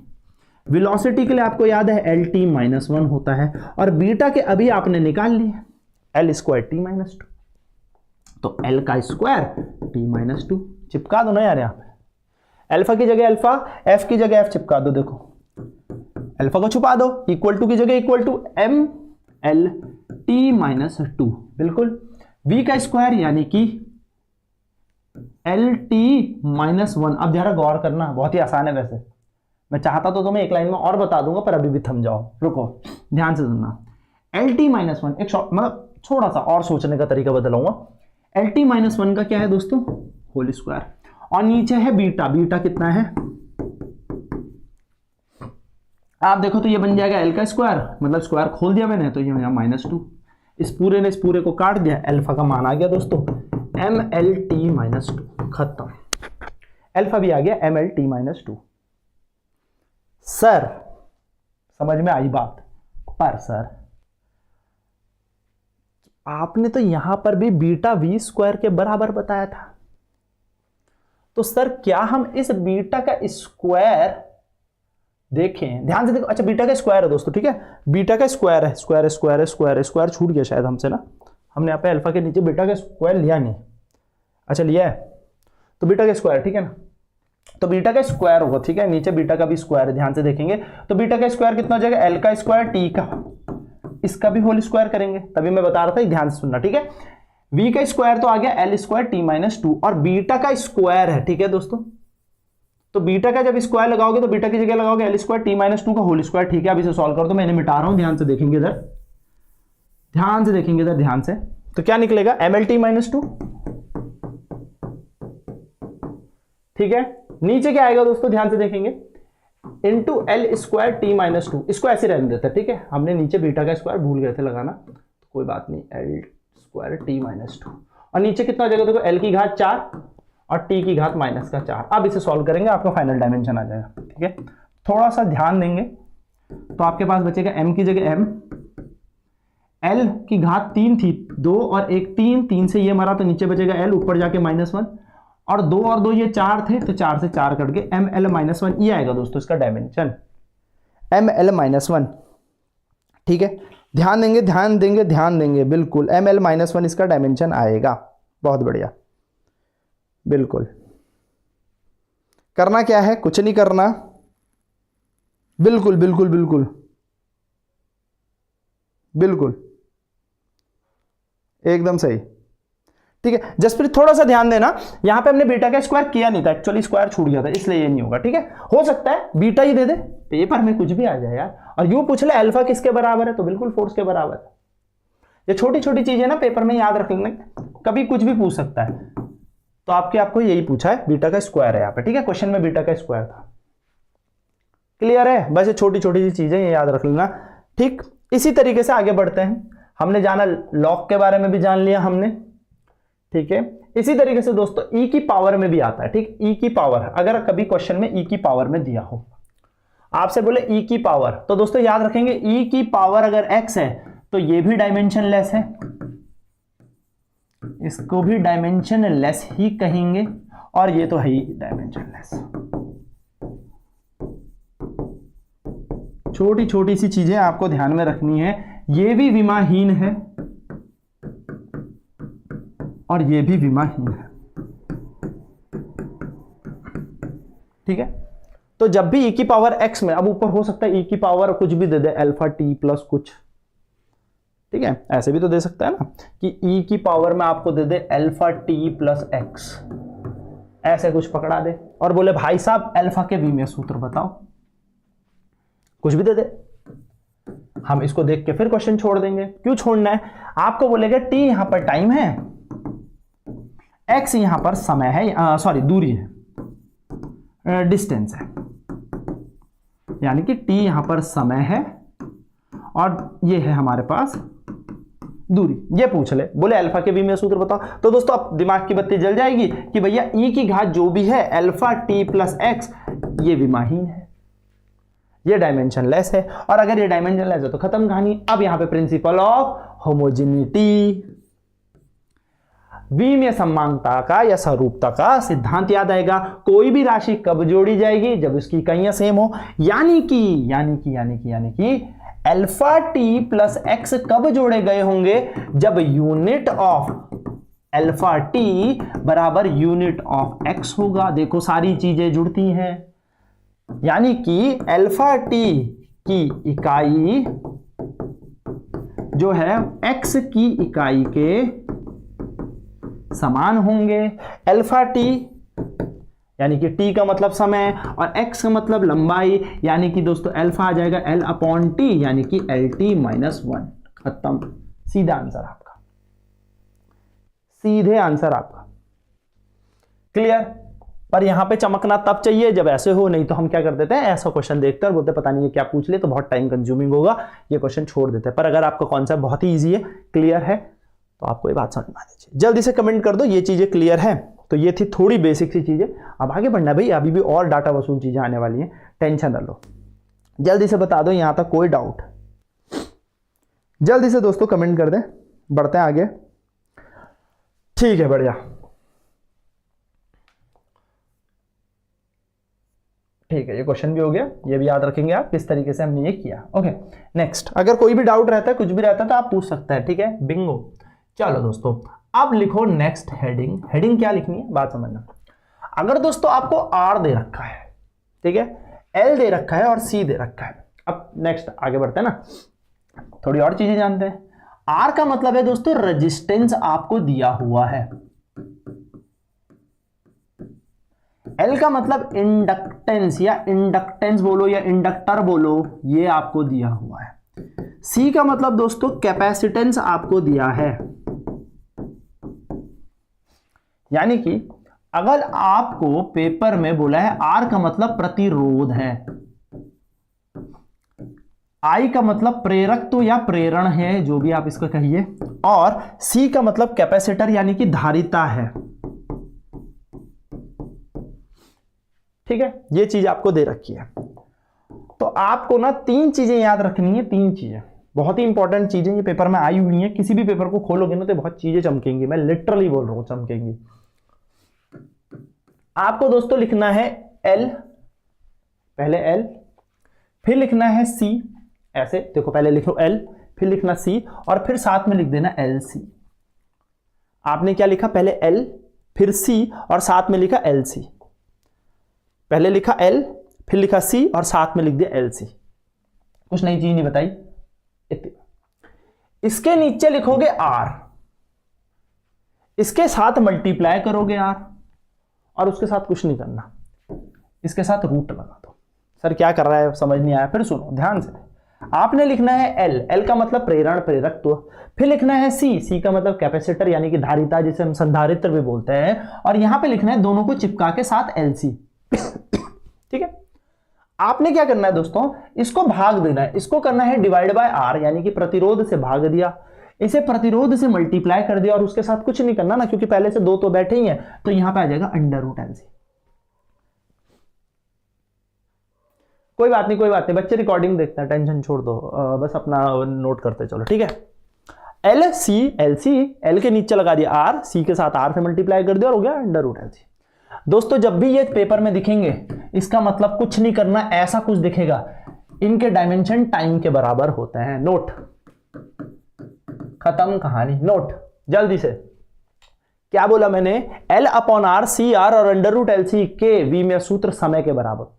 वेलोसिटी के लिए आपको याद है lt-1 होता है, और बीटा के अभी आपने निकाल लिए l²t-2, तो l का स्क्वायर t-2 चिपका दो ना यार, यहां पे अल्फा की जगह अल्फा, f की जगह f चिपका दो। देखो अल्फा को छुपा दो, इक्वल टू की जगह इक्वल टू mlt-2, बिल्कुल। v का स्क्वायर यानी कि lt-1। अब जरा गौर करना, बहुत ही आसान है वैसे, मैं चाहता तो तुम्हें एक लाइन में और बता दूंगा, पर अभी भी थम जाओ, रुको ध्यान से सुनना। lt-1 एक शॉर्ट, मतलब थोड़ा सा और सोचने का तरीका बदलाऊंगा। lt-1 का क्या है दोस्तों, होल स्क्वायर, और नीचे है बीटा। बीटा कितना है, आप देखो तो ये बन जाएगा l का स्क्वायर, मतलब स्क्वायर खोल दिया मैंने तो ये यहाँ -2। इस पूरे ने इस पूरे को काट दिया, अल्फा का मान आ गया दोस्तों mlt-2, खत्म। अल्फा भी आ गया mlt-2। सर समझ में आई बात, पर सर आपने तो यहां पर भी बीटा v स्क्वायर के बराबर बताया था, तो सर क्या हम इस बीटा का स्क्वायर देखें ध्यान से देखो, अच्छा बीटा का स्क्वायर है दोस्तों, ठीक है, बीटा का स्क्वायर है, स्क्वायर स्क्वायर स्क्वायर स्क्वायर छूट गया शायद हमसे ना, हमने यहाँ पे अल्फा के नीचे बीटा का स्क्वायर लिया नहीं, अच्छा लिया है, तो बीटा का स्क्वायर, ठीक है ना, तो बीटा का स्क्वायर होगा, ठीक है, नीचे बीटा का भी स्क्वायर है, ध्यान से देखेंगे, तो बीटा का स्क्वायर कितना हो जाएगा, एल का स्क्वायर टी का, इसका भी होल स्क्वायर करेंगे, तभी मैं बता रहा था, ध्यान से सुनना, ठीक है, v का स्क्वायर तो आ गया L square T minus to, और बीटा का स्क्वायर है, ठीक है दोस्तों, तो बीटा का जब स्क्वायर लगाओगे तो बीटा की जगह लगाओगे L square T minus to का होल स्क्वायर, ठीक है, अब इसे सॉल्व कर दो, मैंने मिटा रहा हूं, ध्यान से देखेंगे इधर, ध्यान से देखेंगे इधर, ध्यान से, तो क्या निकलेगा, M L T minus two, ठीक है, नीचे क्या आएगा दोस्तों, ध्यान से देखेंगे, into L square T minus two, इसको ऐसे रहने देते, ठीक है, हमने नीचे बीटा का स्क्वायर भूल गए थे लगाना, तो कोई बात नहीं, L square T minus to, और नीचे कितना हो जाएगा देखो, एल की घात 4 और टी की घात माइनस का 4, अब इसे सॉल्व करेंगे, आपका फाइनल डायमेंशन आ जाएगा, ठीक है, थोड़ा सा ध्यान देंगे, तो आपके पास बचेगा m की जगह m, l की घात 3 थी, 2 और 1 3, 3 से ये मरा तो नीचे बचेगा l, ऊपर जाके -1, और 2 और 2 ये 4 थे, तो 4 से 4 कट गए, ml -1, ये आएगा दोस्तों इसका डायमेंशन, ml -1, ठीक है, ध्यान देंगे ध्यान देंगे ध्यान देंगे, बिल्कुल ml -1 इसका डायमेंशन आएगा, बहुत बढ़िया, बिल्कुल, करना क्या है, कुछ नहीं करना, बिल्कुल बिल्कुल बिल्कुल बिल्कुल एकदम सही, ठीक है, जसप्रीत थोड़ा सा ध्यान देना, यहां पे हमने बीटा का स्क्वायर किया नहीं था, एक्चुअली स्क्वायर छूट गया था, इसलिए ये नहीं होगा, ठीक है, हो सकता है बीटा ही दे दे, पेपर में कुछ भी आ जाए यार, और यूं पूछ ले अल्फा किसके बराबर है, तो बिल्कुल फोर्स के बराबर है, ये छोटी छोटी चीजें ना पेपर में याद रख लेंगे, कभी कुछ भी पूछ सकता है, तो आपको यही पूछा है, बीटा का स्क्वायर है यहाँ पे, ठीक है, क्वेश्चन में बीटा का स्क्वायर था, क्लियर है, बस ये छोटी छोटी सी चीजें याद रख लेना, ठीक, इसी तरीके से आगे बढ़ते हैं, हमने जाना लॉग के बारे में भी जान लिया हमने, ठीक है, इसी तरीके से दोस्तों e की पावर में भी आता है, ठीक, e की पावर, अगर कभी क्वेश्चन में e की पावर में दिया हो, आपसे बोले e की पावर, तो दोस्तों याद रखेंगे e की पावर अगर x है तो ये भी डायमेंशन लेस है, इसको भी डायमेंशन लेस ही कहेंगे, और ये तो है ही डायमेंशन लेस, छोटी छोटी सी चीजें आपको ध्यान में रखनी है, ये भी विमाहीन है और ये भी विमाहीन है, ठीक है, तो जब भी e की पावर x में, अब ऊपर हो सकता है e की पावर कुछ भी दे दे, अल्फा t प्लस कुछ, ठीक है, ऐसे भी तो दे सकता है ना, कि e की पावर में आपको दे दे अल्फा t प्लस x, ऐसे कुछ पकड़ा दे, और बोले भाई साहब अल्फा के v में सूत्र बताओ, कुछ भी दे दे, हम इसको देख के फिर क्वेश्चन छोड़ देंगे, क्यों छोड़ना है, आपको बोलेगा t यहां पर टाइम है, x यहां पर समय है, सॉरी दूरी है, डिस्टेंस है, यानी कि t यहां पर समय है और ये है हमारे पास दूरी, ये पूछ ले, बोले अल्फा के v में सूत्र बताओ, तो दोस्तों अब दिमाग की बत्ती जल जाएगी कि भैया e की घात जो भी है अल्फा t प्लस x, ये विमाहीन है, ये डायमेंशन लेस है, और अगर ये डायमेंशन लेस है तो खत्म कहानी, अब यहां पे प्रिंसिपल ऑफ होमोजेनिटी, v में समानता का या समरूपता का सिद्धांत याद आएगा, कोई भी राशि कब जोड़ी जाएगी, जब उसकी इकाइयां सेम हो, यानी कि अल्फा टी प्लस एक्स कब जोड़े गए होंगे, जब यूनिट ऑफ अल्फा टी बराबर यूनिट ऑफ एक्स होगा, देखो सारी चीजें जुड़ती हैं, यानी कि अल्फा टी की इकाई जो है एक्स की इकाई के समान होंगे, अल्फा टी यानी कि t का मतलब समय और x का मतलब लंबाई, यानी कि दोस्तों अल्फा आ जाएगा l अपॉन टी, यानी कि LT माइनस 1, खत्म, सीधा आंसर आपका, सीधे आंसर आपका, क्लियर, पर यहां पे चमकना तब चाहिए जब ऐसे हो, नहीं तो हम क्या कर देते हैं, ऐसा क्वेश्चन देखते हैं और बोलते पता नहीं ये क्या पूछ ले, तो बहुत टाइम कंज्यूमिंग होगा, ये क्वेश्चन छोड़ देते हैं, पर अगर आपका कॉन्सेप्ट बहुत ही ईजी है, क्लियर है, तो आपको ये बात समझ में आनी चाहिए, जल्दी से कमेंट कर दो ये चीजें क्लियर है, तो ये थी थोड़ी बेसिक सी चीजें, अब आगे बढ़ना है भाई, अभी भी और डाटा वसूल चीजें आने वाली हैं, टेंशन न लो, जल्दी से बता दो यहां तक कोई डाउट, जल्दी से दोस्तों कमेंट कर दें, बढ़ते हैं आगे, ठीक है, बढ़िया, ठीक है, ये क्वेश्चन भी हो गया, ये भी याद रखेंगे आप किस तरीके से हमने ये किया। ओके नेक्स्ट, अगर कोई भी डाउट रहता है, कुछ भी रहता है तो आप पूछ सकते हैं, ठीक है। बिंगो। चलो दोस्तों अब लिखो नेक्स्ट हेडिंग। हेडिंग क्या लिखनी है बात समझना। अगर दोस्तों आपको आर दे रखा है, ठीक है, एल दे रखा है और सी दे रखा है। अब नेक्स्ट आगे बढ़ते हैं ना, थोड़ी और चीजें जानते हैं। आर का मतलब है दोस्तों रेजिस्टेंस आपको दिया हुआ है। एल का मतलब इंडक्टेंस या इंडक्टेंस बोलो या इंडक्टर बोलो, ये आपको दिया हुआ है। सी का मतलब दोस्तों कैपेसिटेंस आपको दिया है। यानी कि अगर आपको पेपर में बोला है आर का मतलब प्रतिरोध है, आई का मतलब प्रेरकत्व या प्रेरण है, जो भी आप इसको कहिए, और सी का मतलब कैपेसिटर यानी कि धारिता है। ठीक है, ये चीज आपको दे रखी है। तो आपको ना तीन चीजें याद रखनी है, तीन चीजें बहुत ही इंपॉर्टेंट चीजें, ये पेपर में आई हुई है। किसी भी पेपर को खोलोगे ना तो बहुत चीजें चमकेंगी, मैं लिटरली बोल रहा हूं चमकेंगी। आपको दोस्तों लिखना है एल, पहले एल, फिर लिखना है सी, ऐसे देखो, पहले लिखो एल, फिर लिखना सी, और फिर साथ में लिख देना एल सी। आपने क्या लिखा, पहले एल फिर सी और साथ में लिखा एल सी। पहले लिखा एल फिर लिखा सी और साथ में लिख दिया एल सी, कुछ नई चीज नहीं बताई। इसके नीचे लिखोगे आर, इसके साथ मल्टीप्लाई करोगे आर, और उसके साथ कुछ नहीं करना, इसके साथ रूट लगा दो। सर क्या कर रहा है, समझ नहीं आया, फिर सुनो ध्यान से। आपने लिखना है एल, एल का मतलब प्रेरण प्रेरकत्व, फिर लिखना है सी, सी का मतलब कैपेसिटर यानी कि धारिता, जिसे हम संधारित्र भी बोलते हैं, और यहां पे लिखना है दोनों को चिपका के साथ एल सी। ठीक है, आपने क्या करना है दोस्तों, इसको भाग देना है, इसको करना है डिवाइड बाय आर, यानी कि प्रतिरोध से भाग दिया, इसे प्रतिरोध से मल्टीप्लाई कर दिया, और उसके साथ कुछ नहीं करना ना, क्योंकि पहले से दो तो बैठे ही हैं, तो यहां पे आ जाएगा अंडर रूट एल सी। कोई बात नहीं, कोई बात नहीं, बच्चे रिकॉर्डिंग देखते हैं, टेंशन छोड़ दो, बस अपना नोट करते चलो। ठीक है, L C, L C, L के नीचे लगा दिया आर, सी के साथ आर से मल्टीप्लाई कर दिया और हो गया अंडर रूट एल सी। दोस्तों जब भी ये पेपर में दिखेंगे, इसका मतलब कुछ नहीं करना, ऐसा कुछ दिखेगा, इनके डायमेंशन टाइम के बराबर होते हैं। नोट, खत्म कहानी, नोट जल्दी से। क्या बोला मैंने, L upon R, C R और अंडर रूट एल सी के वी में सूत्र समय के बराबर।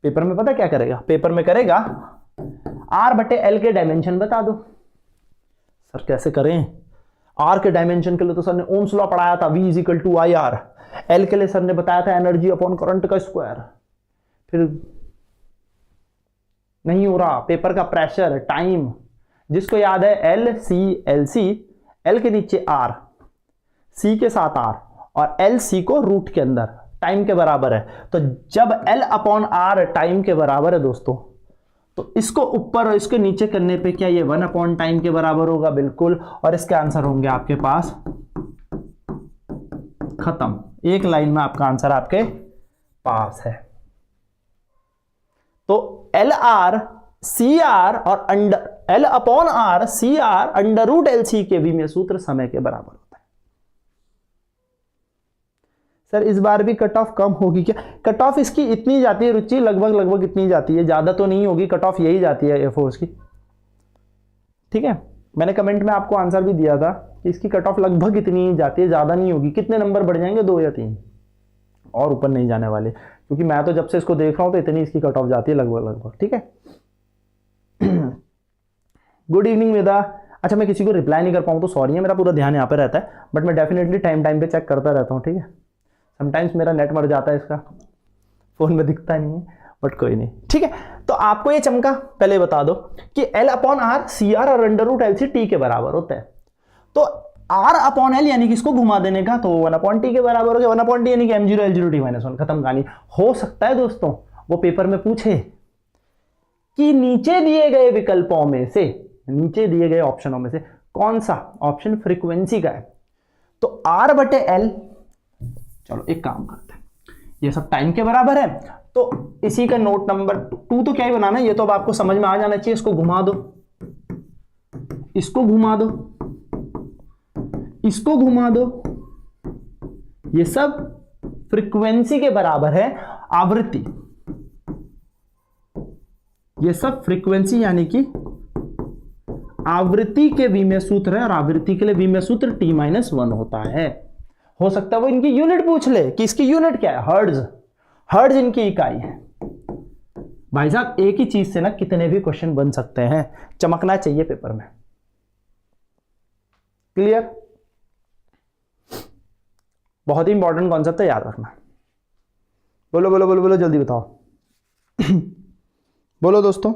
पेपर में पता क्या करेगा, पेपर में करेगा आर बटे एल के डायमेंशन बता दो। सर कैसे करें, आर के डायमेंशन के लिए तो सर ने ओम्स लॉ पढ़ाया था, V is equal to I R. L के लिए सर ने बताया था एनर्जी अपॉन करंट का स्क्वायर। फिर नहीं हो रहा, पेपर का प्रेशर, टाइम, जिसको याद है L C, L C, L के नीचे आर, सी के साथ आर, और एल सी को रूट के अंदर, टाइम के बराबर है। तो जब एल अपॉन आर टाइम के बराबर है दोस्तों, तो इसको ऊपर और इसके नीचे करने पे क्या ये 1 अपॉन टाइम के बराबर होगा, बिल्कुल, और इसके आंसर होंगे आपके पास, खत्म, एक लाइन में आपका आंसर आपके पास है। तो एल आर सी आर और under, L upon R C R under root L C के वी में सूत्र समय के बराबर होता है। सर इस बार भी कट ऑफ कम होगी क्या, कट ऑफ इसकी इतनी जाती है रुचि, लगभग इतनी जाती है, ज्यादा तो नहीं होगी, कट ऑफ यही जाती है एयरफोर्स की। ठीक है, मैंने कमेंट में आपको आंसर भी दिया था कि इसकी कट ऑफ लगभग इतनी जाती है, ज्यादा नहीं होगी। कितने नंबर बढ़ जाएंगे, 2 या 3, और ऊपर नहीं जाने वाले, क्योंकि मैं तो जब से इसको देख रहा हूं तो इतनी इसकी कट ऑफ जाती है लगभग। ठीक है, गुड इवनिंग वेदा। अच्छा मैं किसी को रिप्लाई नहीं कर पाऊँ तो सॉरी है, मेरा पूरा ध्यान यहाँ पे रहता है, बट मैं डेफिनेटली टाइम पे चेक करता रहता हूँ। ठीक है, समटाइम्स मेरा नेट मर जाता है, इसका फोन में दिखता नहीं है, बट कोई नहीं। ठीक है, तो आपको ये चमका, पहले बता दो कि L upon R C R और under root L C T के बराबर होता है। तो आर अपॉन एल यानी कि इसको घुमा देने का, तो 1 अपॉन टी के बराबर हो गया, 1 अपॉन टी यानी कि m0 L0 t -1, खत्म कहानी। हो सकता है दोस्तों वो पेपर में पूछे कि नीचे दिए गए विकल्पों में से, नीचे दिए गए ऑप्शनों में से कौन सा ऑप्शन फ्रीक्वेंसी का है, तो आर बटे एल, चलो एक काम करते हैं, ये सब टाइम के बराबर है, तो इसी का नोट नंबर 2 तो क्या ही बनाना है, ये तो अब आपको समझ में आ जाना चाहिए। इसको घुमा दो, इसको घुमा दो, इसको घुमा दो, ये सब फ्रीक्वेंसी के बराबर है, आवृत्ति, ये सब फ्रीक्वेंसी यानी कि आवृत्ति के v में सूत्र है, और आवृत्ति के लिए v में सूत्र t-1 होता है। हो सकता है वो इनकी यूनिट पूछ ले कि इसकी यूनिट क्या है, हर्ट्ज, हर्ट्ज इनकी इकाई है। भाई साहब एक ही चीज से ना कितने भी क्वेश्चन बन सकते हैं, चमकना चाहिए पेपर में। क्लियर? बहुत ही इंपॉर्टेंट कॉन्सेप्ट है, याद रखना। बोलो बोलो बोलो बोलो, जल्दी बताओ। बोलो दोस्तों,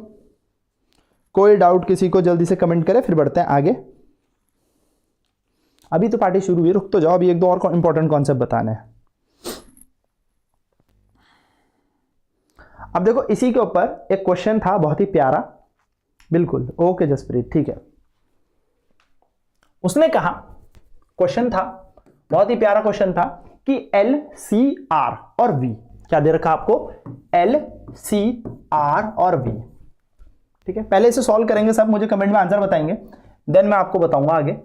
कोई डाउट किसी को जल्दी से कमेंट करे, फिर बढ़ते हैं आगे। अभी तो पार्टी शुरू हुई, रुक तो जाओ, अभी एक दो और इंपॉर्टेंट कॉन्सेप्ट बताने हैं। अब देखो इसी के ऊपर एक क्वेश्चन था बहुत ही प्यारा, बिल्कुल ओके जसप्रीत, ठीक है। उसने कहा, क्वेश्चन था बहुत ही प्यारा क्वेश्चन था कि एल सी आर और वी, क्या दे रखा आपको, एल सी आर और वी, ठीक है। पहले इसे सॉल्व करेंगे, सब मुझे कमेंट में आंसर बताएंगे, देन मैं आपको बताऊंगा आगे।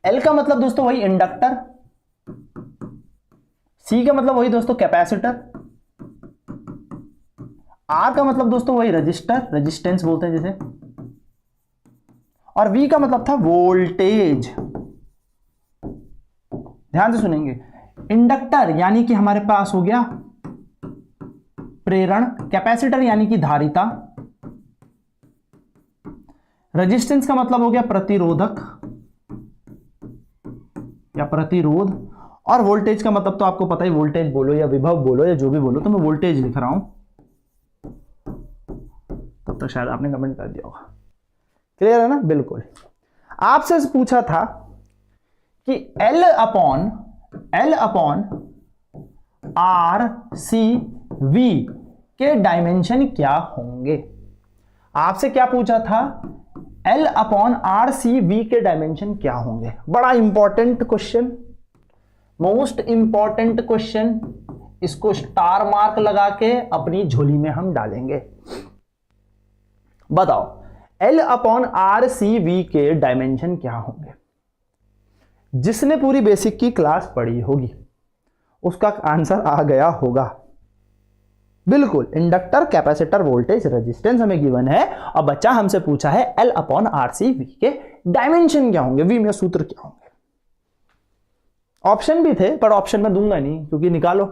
एल का मतलब दोस्तों वही इंडक्टर, सी का मतलब वही दोस्तों कैपेसिटर, आर का मतलब दोस्तों वही रजिस्टर, रेजिस्टेंस बोलते हैं जिसे, और वी का मतलब था वोल्टेज। ध्यान से सुनेंगे, इंडक्टर यानी कि हमारे पास हो गया प्रेरण, कैपेसिटर यानी कि धारिता, रेजिस्टेंस का मतलब हो गया प्रतिरोधक या प्रतिरोध, और वोल्टेज का मतलब तो आपको पता ही, वोल्टेज बोलो या विभव बोलो या जो भी बोलो, तो मैं वोल्टेज लिख रहा हूं, तब तक शायद आपने कमेंट कर दिया होगा। क्लियर है ना? बिल्कुल। आपसे पूछा था कि L upon R C V के डायमेंशन क्या होंगे। आपसे क्या पूछा था, L upon R C V के डायमेंशन क्या होंगे। बड़ा important question, most important question, इसको स्टार मार्क लगा के अपनी झोली में हम डालेंगे। बताओ L upon R C V के डायमेंशन क्या होंगे। जिसने पूरी बेसिक की क्लास पढ़ी होगी उसका आंसर आ गया होगा। बिल्कुल, इंडक्टर, कैपेसिटर, वोल्टेज, रेजिस्टेंस हमें गिवन है, और बच्चा हमसे पूछा है L upon R C V के डायमेंशन क्या होंगे, वी में सूत्र क्या होंगे। ऑप्शन भी थे पर ऑप्शन में दूंगा नहीं क्योंकि निकालो।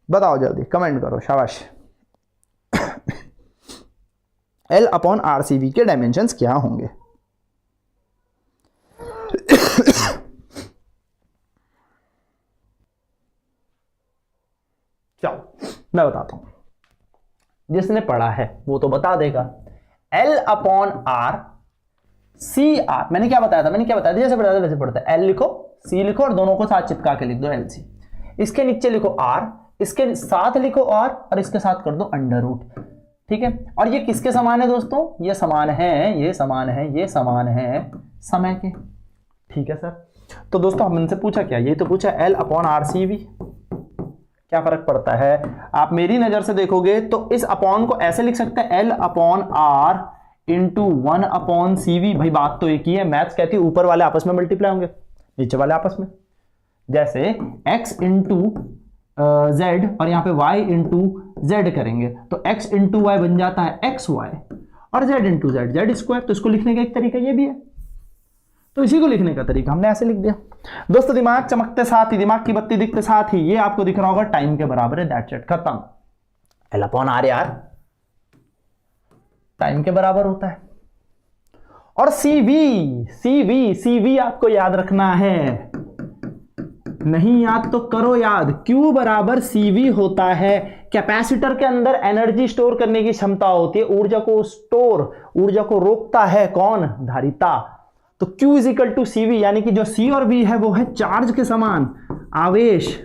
बताओ जल्दी, कमेंट करो, शाबाश। L upon R C V के डायमेंशंस क्या होंगे। चलो मैं बताता हूं, जिसने पढ़ा है वो तो बता देगा। L upon R C R, मैंने क्या बताया था, जैसे बताया था वैसे पढ़ता है। L लिखो, C लिखो, और दोनों को साथ चिपका के लिख दो LC। इसके नीचे लिखो R, इसके साथ लिखो R, और इसके साथ कर दो अंडर रूट, ठीक है। और ये किसके समान है दोस्तों, ये समान है समय के, ठीक है सर। तो दोस्तों हमसे पूछा क्या, ये तो पूछा L upon R C V, क्या फर्क पड़ता है। आप मेरी नजर से देखोगे तो इस अपॉन को ऐसे लिख सकते हैं, L upon R into 1 upon C V. भाई बात तो एक ही है, मैथ्स कहती है ऊपर वाले आपस में मल्टीप्लाई होंगे, नीचे वाले आपस में। जैसे x इंटू जेड और यहाँ पे y इंटू जेड करेंगे तो x इंटू वाई बन जाता है एक्स वाई, और z into Z Z square. तो इसको लिखने का एक तरीका ये भी है, तो इसी को लिखने का तरीका हमने ऐसे लिख दिया। दोस्तों दिमाग चमकते साथ ही, दिमाग की बत्ती दिखते साथ ही ये आपको दिख रहा होगा टाइम के बराबर है, दैट्स इट, खत्म। L अपॉन आर यार टाइम के बराबर होता है। और CV आपको याद रखना है, नहीं याद तो करो याद। Q बराबर CV होता है। कैपेसिटर के अंदर एनर्जी स्टोर करने की क्षमता होती है, ऊर्जा को रोकता है कौन, धारिता। तो Q is equal to CV, यानी कि जो C और V है वो है चार्ज के समान, आवेश।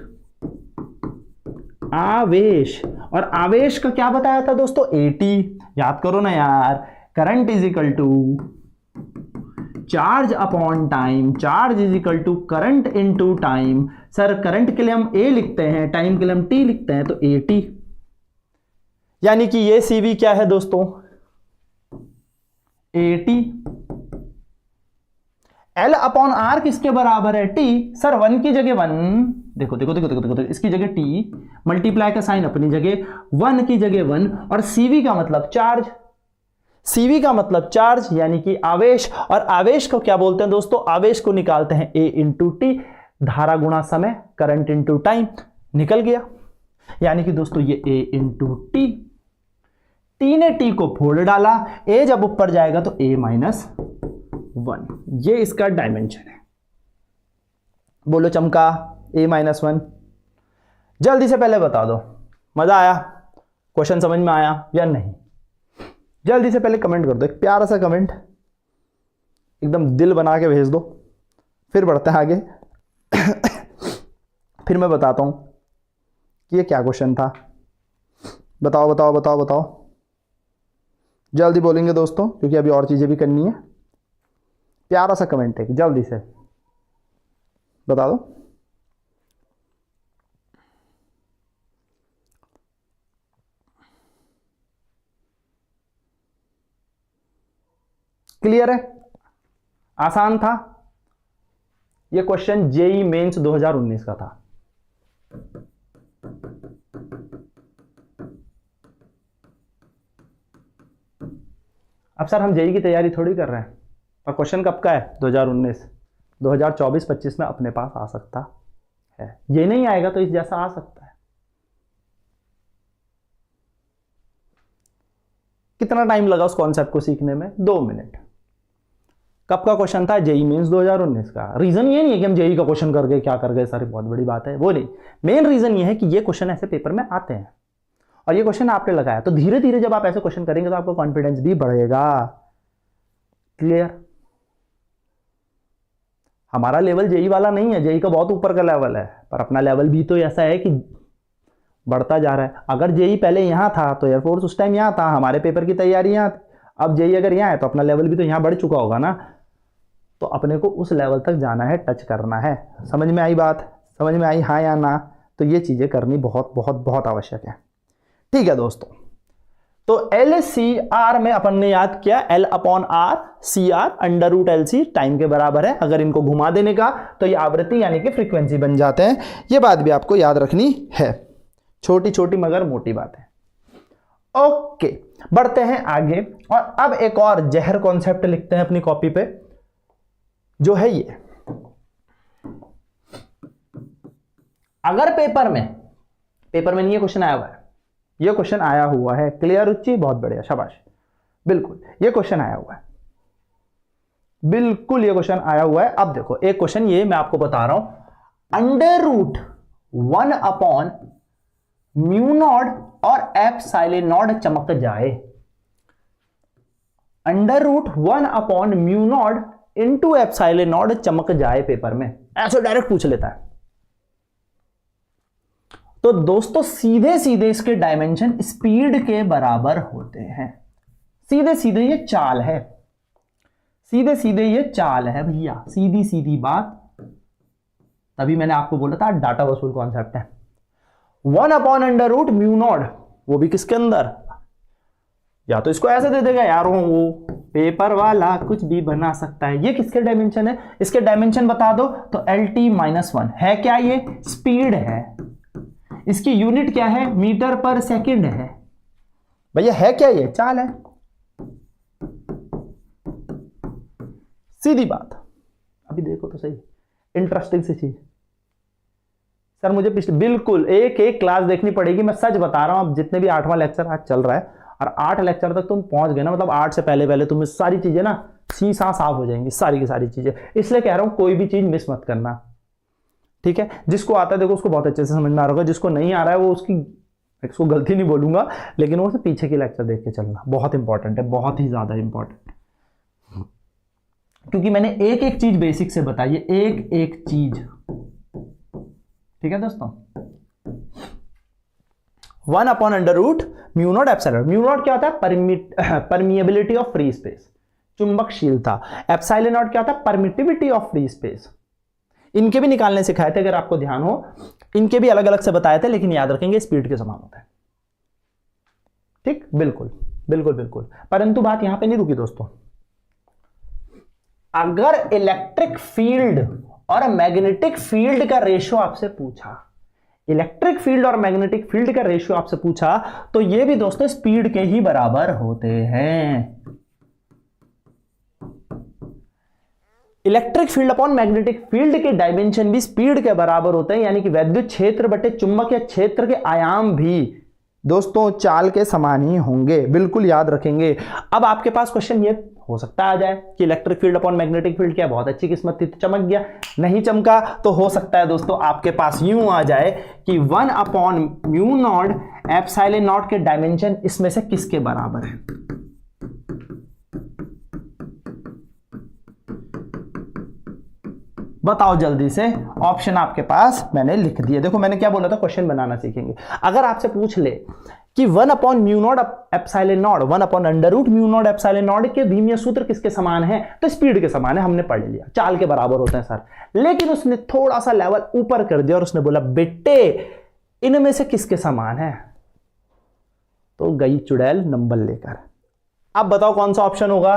और आवेश का क्या बताया था दोस्तों, AT, याद करो ना यार। Current is equal to charge upon time, charge is equal to current into time. Sir current के लिए हम A लिखते हैं, टाइम के लिए हम T लिखते हैं, तो AT। यानी कि ये CV क्या है दोस्तों, AT। L अपॉन आर किसके बराबर है, T। सर 1 की जगह 1, देखो देखो देखो देखो देखो, देखो इसकी जगह टी, मल्टीप्लाई का साइन अपनी जगह, 1 की जगह 1, और सीवी का मतलब चार्ज, सीवी का मतलब चार्ज यानी कि आवेश। और आवेश को क्या बोलते हैं दोस्तों? आवेश को निकालते हैं ए इंटू टी, धारा गुणा समय, करंट इंटू टाइम, निकल गया। यानी कि दोस्तों ये ए इंटू टी, टी ने टी को फोड़ डाला, ए जब ऊपर जाएगा तो ए माइनस 1, ये इसका डायमेंशन है। बोलो चमका, ए माइनस 1। जल्दी से पहले बता दो, मजा आया? क्वेश्चन समझ में आया या नहीं? जल्दी से पहले कमेंट कर दो, एक प्यारा सा कमेंट एकदम दिल बना के भेज दो, फिर बढ़ते हैं आगे। फिर मैं बताता हूं कि ये क्या क्वेश्चन था। बताओ बताओ बताओ बताओ, जल्दी बोलेंगे दोस्तों, क्योंकि अभी और चीजें भी करनी है। प्यारा सा कमेंट है, जल्दी से बता दो। क्लियर है? आसान था ये क्वेश्चन, जेई मेंस 2019 का था। अब सर हम जेई की तैयारी थोड़ी कर रहे हैं, और क्वेश्चन कब का है? 2019, 2024-25 में अपने पास आ सकता है। ये नहीं आएगा तो इस जैसा आ सकता है। कितना टाइम लगा उस कॉन्सेप्ट को सीखने में? 2 मिनट। कब का क्वेश्चन था? जेई मेंस 2019 का। रीजन ये नहीं है कि हम जेई का क्वेश्चन कर गए, क्या कर गए, सारी बहुत बड़ी बात है, वो नहीं। मेन रीजन ये है कि ये क्वेश्चन ऐसे पेपर में आते हैं, और ये क्वेश्चन आपने लगाया, तो धीरे धीरे जब आप ऐसे क्वेश्चन करेंगे तो आपका कॉन्फिडेंस भी बढ़ेगा। क्लियर? हमारा लेवल जेई वाला नहीं है, जेई का बहुत ऊपर का लेवल है, पर अपना लेवल भी तो ऐसा है कि बढ़ता जा रहा है। अगर जेई पहले यहां था तो एयरफोर्स उस टाइम यहां था, हमारे पेपर की तैयारी यहां थी। अब जेई अगर यहां है तो अपना लेवल भी तो यहां बढ़ चुका होगा ना, तो अपने को उस लेवल तक जाना है, टच करना है। समझ में आई बात? समझ में आई हाँ या ना? तो ये चीजें करनी बहुत बहुत बहुत आवश्यक है। ठीक है दोस्तों, तो एल सी आर में अपन ने याद किया, L upon R C R under root L C time के बराबर है। अगर इनको घुमा देने का तो ये आवृत्ति यानी कि फ्रीक्वेंसी बन जाते हैं। ये बात भी आपको याद रखनी है, छोटी छोटी मगर मोटी बात है। ओके, बढ़ते हैं आगे, और अब एक और जहर कॉन्सेप्ट लिखते हैं अपनी कॉपी पे, जो है ये। अगर पेपर में नहीं ये क्वेश्चन आया हुआ है, ये क्वेश्चन आया हुआ है। क्लियर रुचि? बहुत बढ़िया, शाबाश। बिल्कुल ये क्वेश्चन आया हुआ है, बिल्कुल ये क्वेश्चन आया हुआ है। अब देखो एक क्वेश्चन ये मैं आपको बता रहा हूं, under root 1 upon mu naught और एप्सिलॉन नॉट चमक जाए। Under root 1 upon mu naught into epsilon naught चमक जाए पेपर में, ऐसे डायरेक्ट पूछ लेता है। तो दोस्तों सीधे सीधे इसके डायमेंशन स्पीड के बराबर होते हैं। सीधे सीधे ये चाल है, सीधे सीधे ये चाल है भैया, सीधी सीधी बात। तभी मैंने आपको बोला था डाटा वसूल कॉन्सेप्ट है। 1 upon under root mu naught, वो भी किसके अंदर? या तो इसको ऐसे दे देगा यार, वो पेपर वाला कुछ भी बना सकता है। ये किसके डायमेंशन है? इसके डायमेंशन बता दो तो LT-1 है। क्या ये? स्पीड है। इसकी यूनिट क्या है? मीटर पर सेकंड है। भैया है क्या ये? चाल है, सीधी बात। अभी देखो तो सही, इंटरेस्टिंग सी चीज। सर मुझे पिछले बिल्कुल एक एक क्लास देखनी पड़ेगी, मैं सच बता रहा हूं। अब जितने भी 8वां लेक्चर आज चल रहा है और 8 लेक्चर तक तुम पहुंच गए ना, मतलब 8 से पहले पहले तुम्हें सारी चीजें ना सीसा साफ हो जाएंगी, सारी की सारी चीजें। इसलिए कह रहा हूं कोई भी चीज मिस मत करना, ठीक है? जिसको आता है देखो उसको बहुत अच्छे से समझ में आ रहा होगा, जिसको नहीं आ रहा है वो उसको गलती नहीं बोलूंगा, लेकिन वो पीछे की लेक्चर देख के चलना बहुत इंपॉर्टेंट है, बहुत ही ज्यादा इंपॉर्टेंट। क्योंकि मैंने एक एक चीज बेसिक से बताई है, एक एक चीज, ठीक है दोस्तों? 1 upon under root mu naught epsilon. Mu naught क्या होता है? परमिएबिलिटी ऑफ फ्री स्पेस, चुंबकशीलता। एप्सिलॉन नॉट क्या होता है? Permittivity of free space. इनके भी निकालने सिखाए थे, अगर आपको ध्यान हो, इनके भी अलग अलग से बताए थे, लेकिन याद रखेंगे स्पीड के समान होता है। ठीक, बिल्कुल बिल्कुल बिल्कुल। परंतु बात यहां पे नहीं रुकी दोस्तों। अगर इलेक्ट्रिक फील्ड और मैग्नेटिक फील्ड का रेशियो आपसे पूछा, इलेक्ट्रिक फील्ड और मैग्नेटिक फील्ड का रेशियो आपसे पूछा, तो ये भी दोस्तों स्पीड के ही बराबर होते हैं। Electric field upon magnetic field के डायमेंशन भी स्पीड के बराबर होते हैं, यानी कि वैद्युत क्षेत्र बटे चुंबकीय क्षेत्र के आयाम भी दोस्तों चाल के समान ही होंगे, बिल्कुल याद रखेंगे। अब आपके पास क्वेश्चन ये हो सकता आ जाए कि electric field upon magnetic field क्या बहुत अच्छी किस्मत थी तो चमक गया, नहीं चमका तो हो सकता है दोस्तों आपके पास यूं आ जाए कि 1 upon mu naught epsilon naught के डायमेंशन इसमें से किसके बराबर है। बताओ जल्दी से, ऑप्शन आपके पास मैंने लिख दिए। देखो मैंने क्या बोला था, क्वेश्चन बनाना सीखेंगे। अगर आपसे पूछ ले कि 1 upon mu naught epsilon naught 1 upon under root mu naught epsilon naught के भीमीय सूत्र किसके समान है, तो स्पीड के समान है, हमने पढ़ लिया, चाल के बराबर होते हैं सर। लेकिन उसने थोड़ा सा लेवल ऊपर कर दिया और उसने बोला बेटे इनमें से किसके समान है, तो गई चुड़ैल नंबर लेकर। अब बताओ कौन सा ऑप्शन होगा,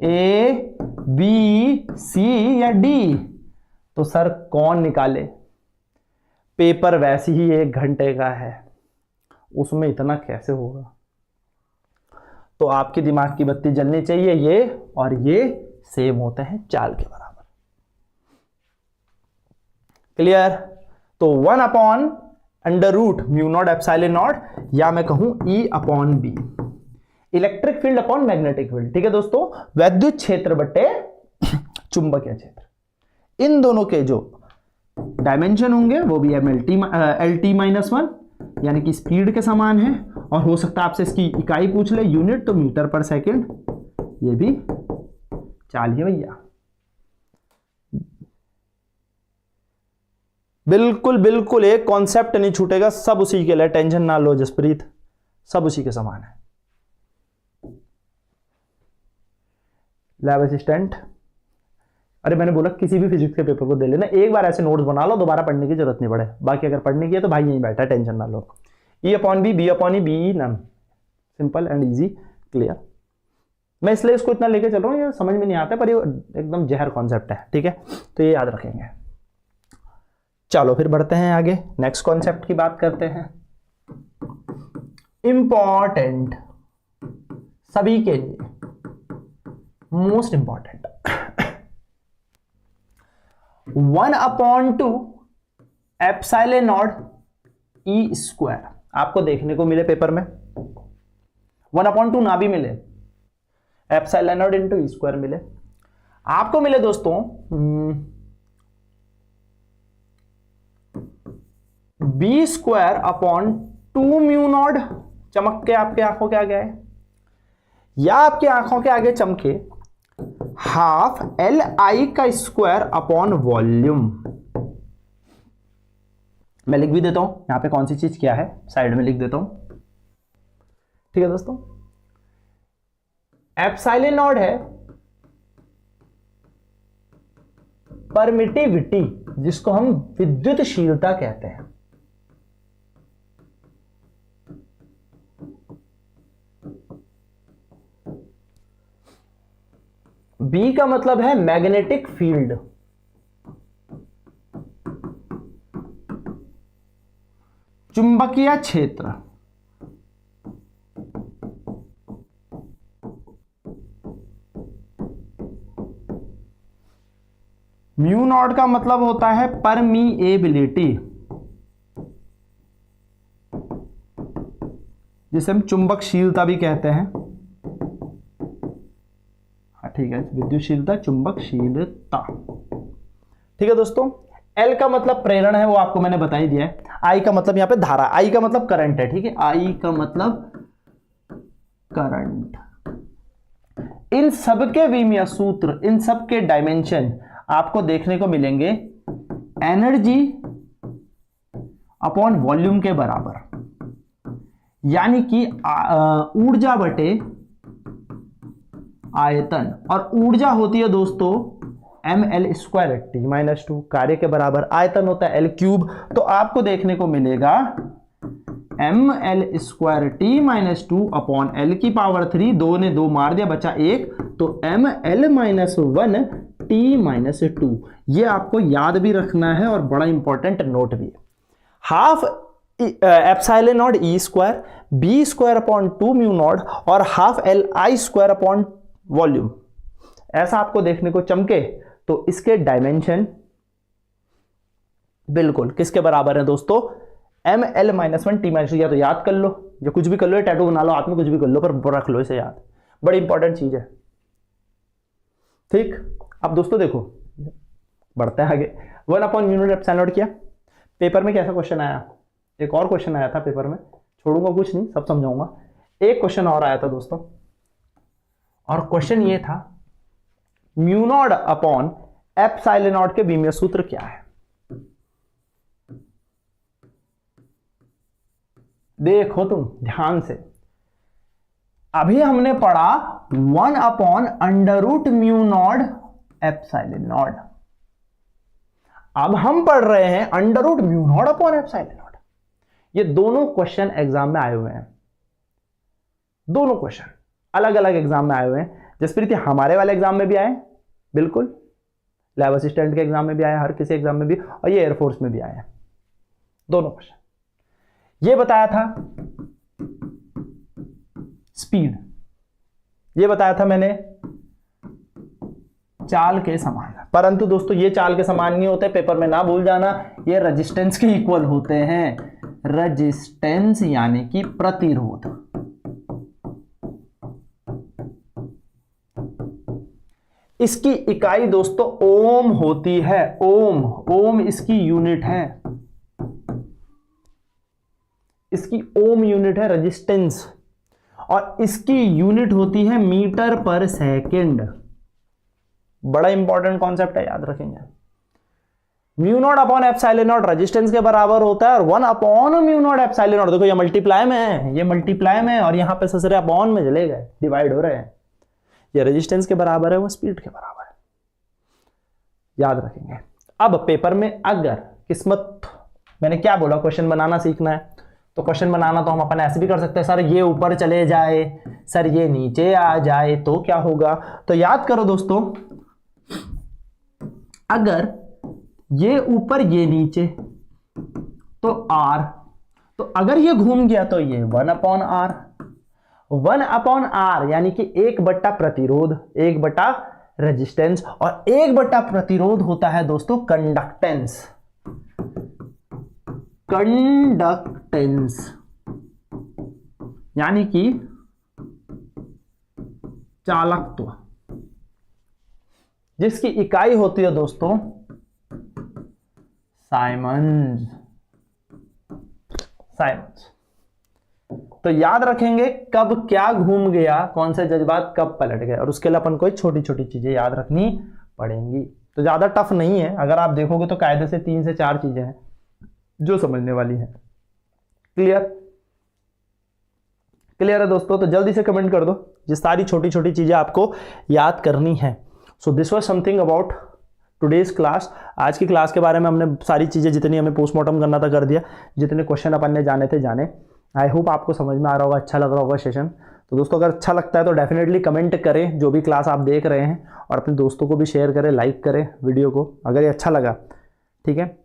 ए बी सी या डी, तो सर कौन निकाले, पेपर वैसे ही 1 घंटे का है, उसमें इतना कैसे होगा। तो आपके दिमाग की बत्ती जलनी चाहिए, ये और ये सेम होते हैं चाल के बराबर। क्लियर। तो 1 upon under root mu naught epsilon naught, या मैं कहूं E upon B, electric field upon magnetic field. ठीक है दोस्तों, वैद्युत क्षेत्र बटे चुंबकीय क्षेत्र, इन दोनों के जो डायमेंशन होंगे वो भी LT-1 यानी कि स्पीड के समान है। और हो सकता है आपसे इसकी इकाई पूछ ले, यूनिट, तो मीटर पर सेकंड, ये भी चाल ही भैया। बिल्कुल बिल्कुल एक कॉन्सेप्ट नहीं छूटेगा, सब उसी के लिए, टेंशन ना लो जसप्रीत, सब उसी के समान है। लैब असिस्टेंट, अरे मैंने बोला किसी भी फिजिक्स के पेपर को दे लेना, एक बार ऐसे नोट्स बना लो, दोबारा पढ़ने की जरूरत नहीं पड़े। बाकी अगर पढ़ने की है तो भाई यहीं बैठा, टेंशन ना लो। E upon B, B upon E, B none, simple and easy, clear. मैं इसलिए इसको इतना लेके चल रहा हूँ, ये समझ में नहीं आता पर ये एकदम जहर कॉन्सेप्ट है, ठीक है, तो ये याद रखेंगे। चलो फिर बढ़ते हैं आगे, नेक्स्ट कॉन्सेप्ट की बात करते हैं। इंपॉर्टेंट सभी के लिए, most important, 1 upon 2 epsilon naught E square आपको देखने को मिले पेपर में, 1 अपॉन 2 ना भी मिले, epsilon naught into E square मिले, आपको मिले दोस्तों B square upon 2 mu naught, चमक के आपके आंखों के आगे आए, या आपके आंखों के आगे चमके हाफ LI का स्क्वायर अपॉन वॉल्यूम। मैं लिख भी देता हूं यहां पे कौन सी चीज क्या है, साइड में लिख देता हूं, ठीक है दोस्तों। एप्सिलॉन नॉट है परमिटिविटी, जिसको हम विद्युतशीलता कहते हैं। बी का मतलब है मैग्नेटिक फील्ड, चुंबकीय क्षेत्र, म्यू नॉट का मतलब होता है परमीएबिलिटी, जिसे हम चुंबकशीलता भी कहते हैं। ठीक है, विद्युतशीलता, चुंबकशीलता, ठीक है दोस्तों। एल का मतलब प्रेरण है, वो आपको मैंने बता ही दिया है। आई का मतलब यहां पे धारा, आई का मतलब करंट है, ठीक है, आई का मतलब करंट। इन सब के विमीय सूत्र, इन सब के डायमेंशन आपको देखने को मिलेंगे एनर्जी अपॉन वॉल्यूम के बराबर, यानी कि ऊर्जा बटे आयतन, और ऊर्जा होती है दोस्तों ml स्क्वायर T-2, कार्य के बराबर आयतन होता है L क्यूब, तो आपको देखने को मिलेगा ml square T-2 upon L की पावर 3, 2 ने 2 मार दिया, बचा 1, तो ml-1 टी माइनस 2। ये आपको याद भी रखना है और बड़ा इंपॉर्टेंट नोट भी है। Half epsilon naught E square B square upon 2 mu naught और half L I square upon volume, ऐसा आपको देखने को चमके तो इसके डायमेंशन बिल्कुल किसके बराबर है दोस्तों, M L minus 1 T minus 2। या तो याद कर लो या कुछ भी कर लो, टैटू बना लो हाथ में, कुछ भी कर लो, पर रख लो इसे याद, बड़ी इंपॉर्टेंट चीज है। ठीक, अब दोस्तों देखो बढ़ते हैं आगे। 1 upon mu naught epsilon not किया, पेपर में कैसा क्वेश्चन आया, एक और क्वेश्चन आया था पेपर में, छोड़ूंगा कुछ नहीं, सब समझाऊंगा। एक क्वेश्चन और आया था दोस्तों, और क्वेश्चन ये था mu naught upon epsilon naught के बीमीय सूत्र क्या है। देखो तुम ध्यान से, अभी हमने पढ़ा 1 upon under root mu naught epsilon naught, अब हम पढ़ रहे हैं under root mu naught upon epsilon naught. ये दोनों क्वेश्चन एग्जाम में आए हुए हैं, दोनों क्वेश्चन अलग अलग एग्जाम में आए हुए हैं। जसप्रीत हमारे वाले एग्जाम में भी आए, बिल्कुल लैब असिस्टेंट के एग्जाम में भी आए, हर किसी एग्जाम में भी, और ये एयरफोर्स में भी आए हैं दोनों क्वेश्चन। ये बताया था स्पीड, ये बताया था मैंने चाल के समान, परंतु दोस्तों ये चाल के समान नहीं होते, पेपर में ना भूल जाना, ये रेजिस्टेंस के इक्वल होते हैं। रेजिस्टेंस यानी कि प्रतिरोध। इसकी इकाई दोस्तों ओम होती है, ओम, ओम इसकी यूनिट है, इसकी ओम यूनिट है रेजिस्टेंस, और इसकी यूनिट होती है मीटर पर सेकंड। बड़ा इंपॉर्टेंट कॉन्सेप्ट है, याद रखेंगे। Mu naught upon epsilon not resistance के बराबर होता है, और 1 upon mu naught epsilon not, देखो ये मल्टीप्लाई में है, ये मल्टीप्लाई में है, और यहां पे ससरे अपॉन में चले गए, डिवाइड हो रहे हैं। ये रेजिस्टेंस के बराबर है, वो स्पीड के बराबर है, याद रखेंगे। अब पेपर में अगर किस्मत, मैंने क्या बोला, क्वेश्चन बनाना सीखना है, तो क्वेश्चन बनाना तो हम अपन ऐसे भी कर सकते हैं, सर ये ऊपर चले जाए, सर ये नीचे आ जाए, तो क्या होगा। तो याद करो दोस्तों, अगर ये ऊपर ये नीचे तो R, तो अगर ये घूम गया तो ये 1 अपॉन R, 1 अपॉन R यानी कि 1 बट्टा प्रतिरोध, 1 बट्टा रेजिस्टेंस, और 1 बट्टा प्रतिरोध होता है दोस्तों कंडक्टेंस, कंडक्टेंस यानी कि चालकत्व, जिसकी इकाई होती है दोस्तों साइमंस, साइमंस। तो याद रखेंगे कब क्या घूम गया, कौन से जज्बात कब पलट गए, और उसके लिए अपन कोई छोटी छोटी चीजें याद रखनी पड़ेंगी। तो ज्यादा टफ नहीं है, अगर आप देखोगे तो कायदे से 3 से 4 चीजें हैं जो समझने वाली है। क्लियर, क्लियर है दोस्तों। तो जल्दी से कमेंट कर दो ये सारी छोटी छोटी चीजें आपको याद करनी है। So this was something about today's class. आज की क्लास के बारे में हमने सारी चीजें जितनी हमें पोस्टमार्टम करना था कर दिया, जितने क्वेश्चन अपन ने जाने थे जाने। आई होप आपको समझ में आ रहा होगा, अच्छा लग रहा होगा सेशन। तो दोस्तों अगर अच्छा लगता है तो डेफिनेटली कमेंट करें जो भी क्लास आप देख रहे हैं, और अपने दोस्तों को भी शेयर करें, लाइक करें वीडियो को अगर ये अच्छा लगा, ठीक है।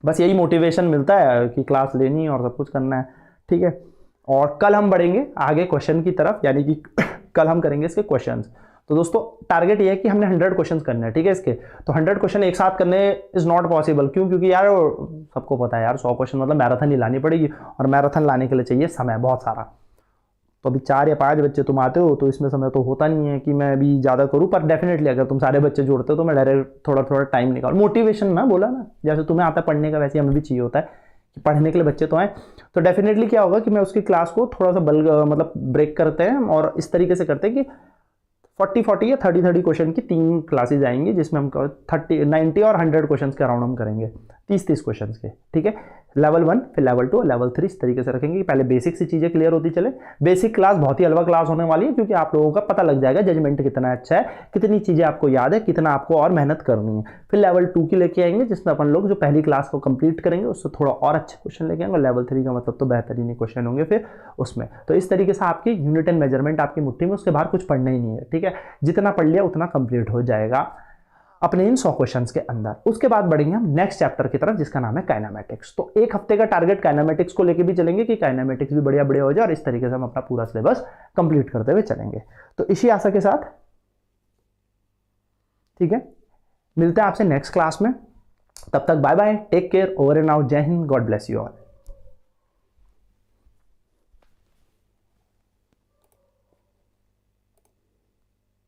बस यही मोटिवेशन मिलता है कि क्लास लेनी है और सब कुछ करना है, ठीक है। और कल हम बढ़ेंगे आगे क्वेश्चन की तरफ, यानी कि कल हम करेंगे इसके क्वेश्चंस। तो दोस्तों टारगेट ये है कि हमने 100 क्वेश्चंस करने हैं, ठीक है इसके। तो 100 क्वेश्चन एक साथ करने इज नॉट पॉसिबल। क्यों? क्योंकि यार सबको पता है यार 100 क्वेश्चन मतलब मैराथन ही लानी पड़ेगी, और मैराथन लाने के लिए चाहिए समय बहुत सारा। तो अभी 4 या 5 बच्चे तुम आते हो तो इसमें समय तो होता नहीं है कि मैं अभी ज़्यादा करूँ, पर डेफिनेटली अगर तुम सारे बच्चे जोड़ते हो तो मैं डायरेक्ट थोड़ा थोड़ा टाइम निकाल, मोटिवेशन ना बोला ना, जैसे तुम्हें आता है पढ़ने का वैसे हमें भी चाहिए होता है कि पढ़ने के लिए बच्चे तो आए। तो डेफिनेटली क्या होगा कि मैं उसकी क्लास को थोड़ा सा मतलब ब्रेक करते हैं, और इस तरीके से करते हैं कि 40 या 30 क्वेश्चन की 3 क्लासेज आएंगी, जिसमें हम 90 और 100 क्वेश्चन के अराउंड हम करेंगे। 30 क्वेश्चन के, ठीक है। लेवल 1 फिर लेवल 2 लेवल 3 इस तरीके से रखेंगे कि पहले बेसिक सी चीज़ें क्लियर होती चले। बेसिक क्लास बहुत ही हलवा क्लास होने वाली है, क्योंकि आप लोगों का पता लग जाएगा जजमेंट कितना अच्छा है, कितनी चीज़ें आपको याद है, कितना आपको और मेहनत करनी है। फिर लेवल 2 की लेके आएंगे, जिसमें अपन लोग जो पहली क्लास को कंप्लीट करेंगे उससे थोड़ा और अच्छे क्वेश्चन लेके आएंगे। लेवल 3 का मतलब तो बेहतरीन क्वेश्चन होंगे फिर उसमें। तो इस तरीके से आपकी यूनिट एंड मेजरमेंट आपकी मुट्ठी में, उसके बाहर कुछ पढ़ना ही नहीं है, ठीक है। जितना पढ़ लिया उतना कंप्लीट हो जाएगा अपने इन 100 क्वेश्चंस के अंदर। उसके बाद बढ़ेंगे हम नेक्स्ट चैप्टर की तरफ, जिसका नाम है काइनेमेटिक्स। तो एक हफ्ते का टारगेट काइनेमेटिक्स को लेके भी चलेंगे कि काइनेमेटिक्स भी बढ़िया बढ़िया हो जाए, और इस तरीके से हम अपना पूरा सिलेबस कंप्लीट करते हुए चलेंगे। तो इसी आशा के साथ, ठीक है, मिलते हैं आपसे नेक्स्ट क्लास में। तब तक bye bye, take care, over and out, Jai Hind, God bless you all.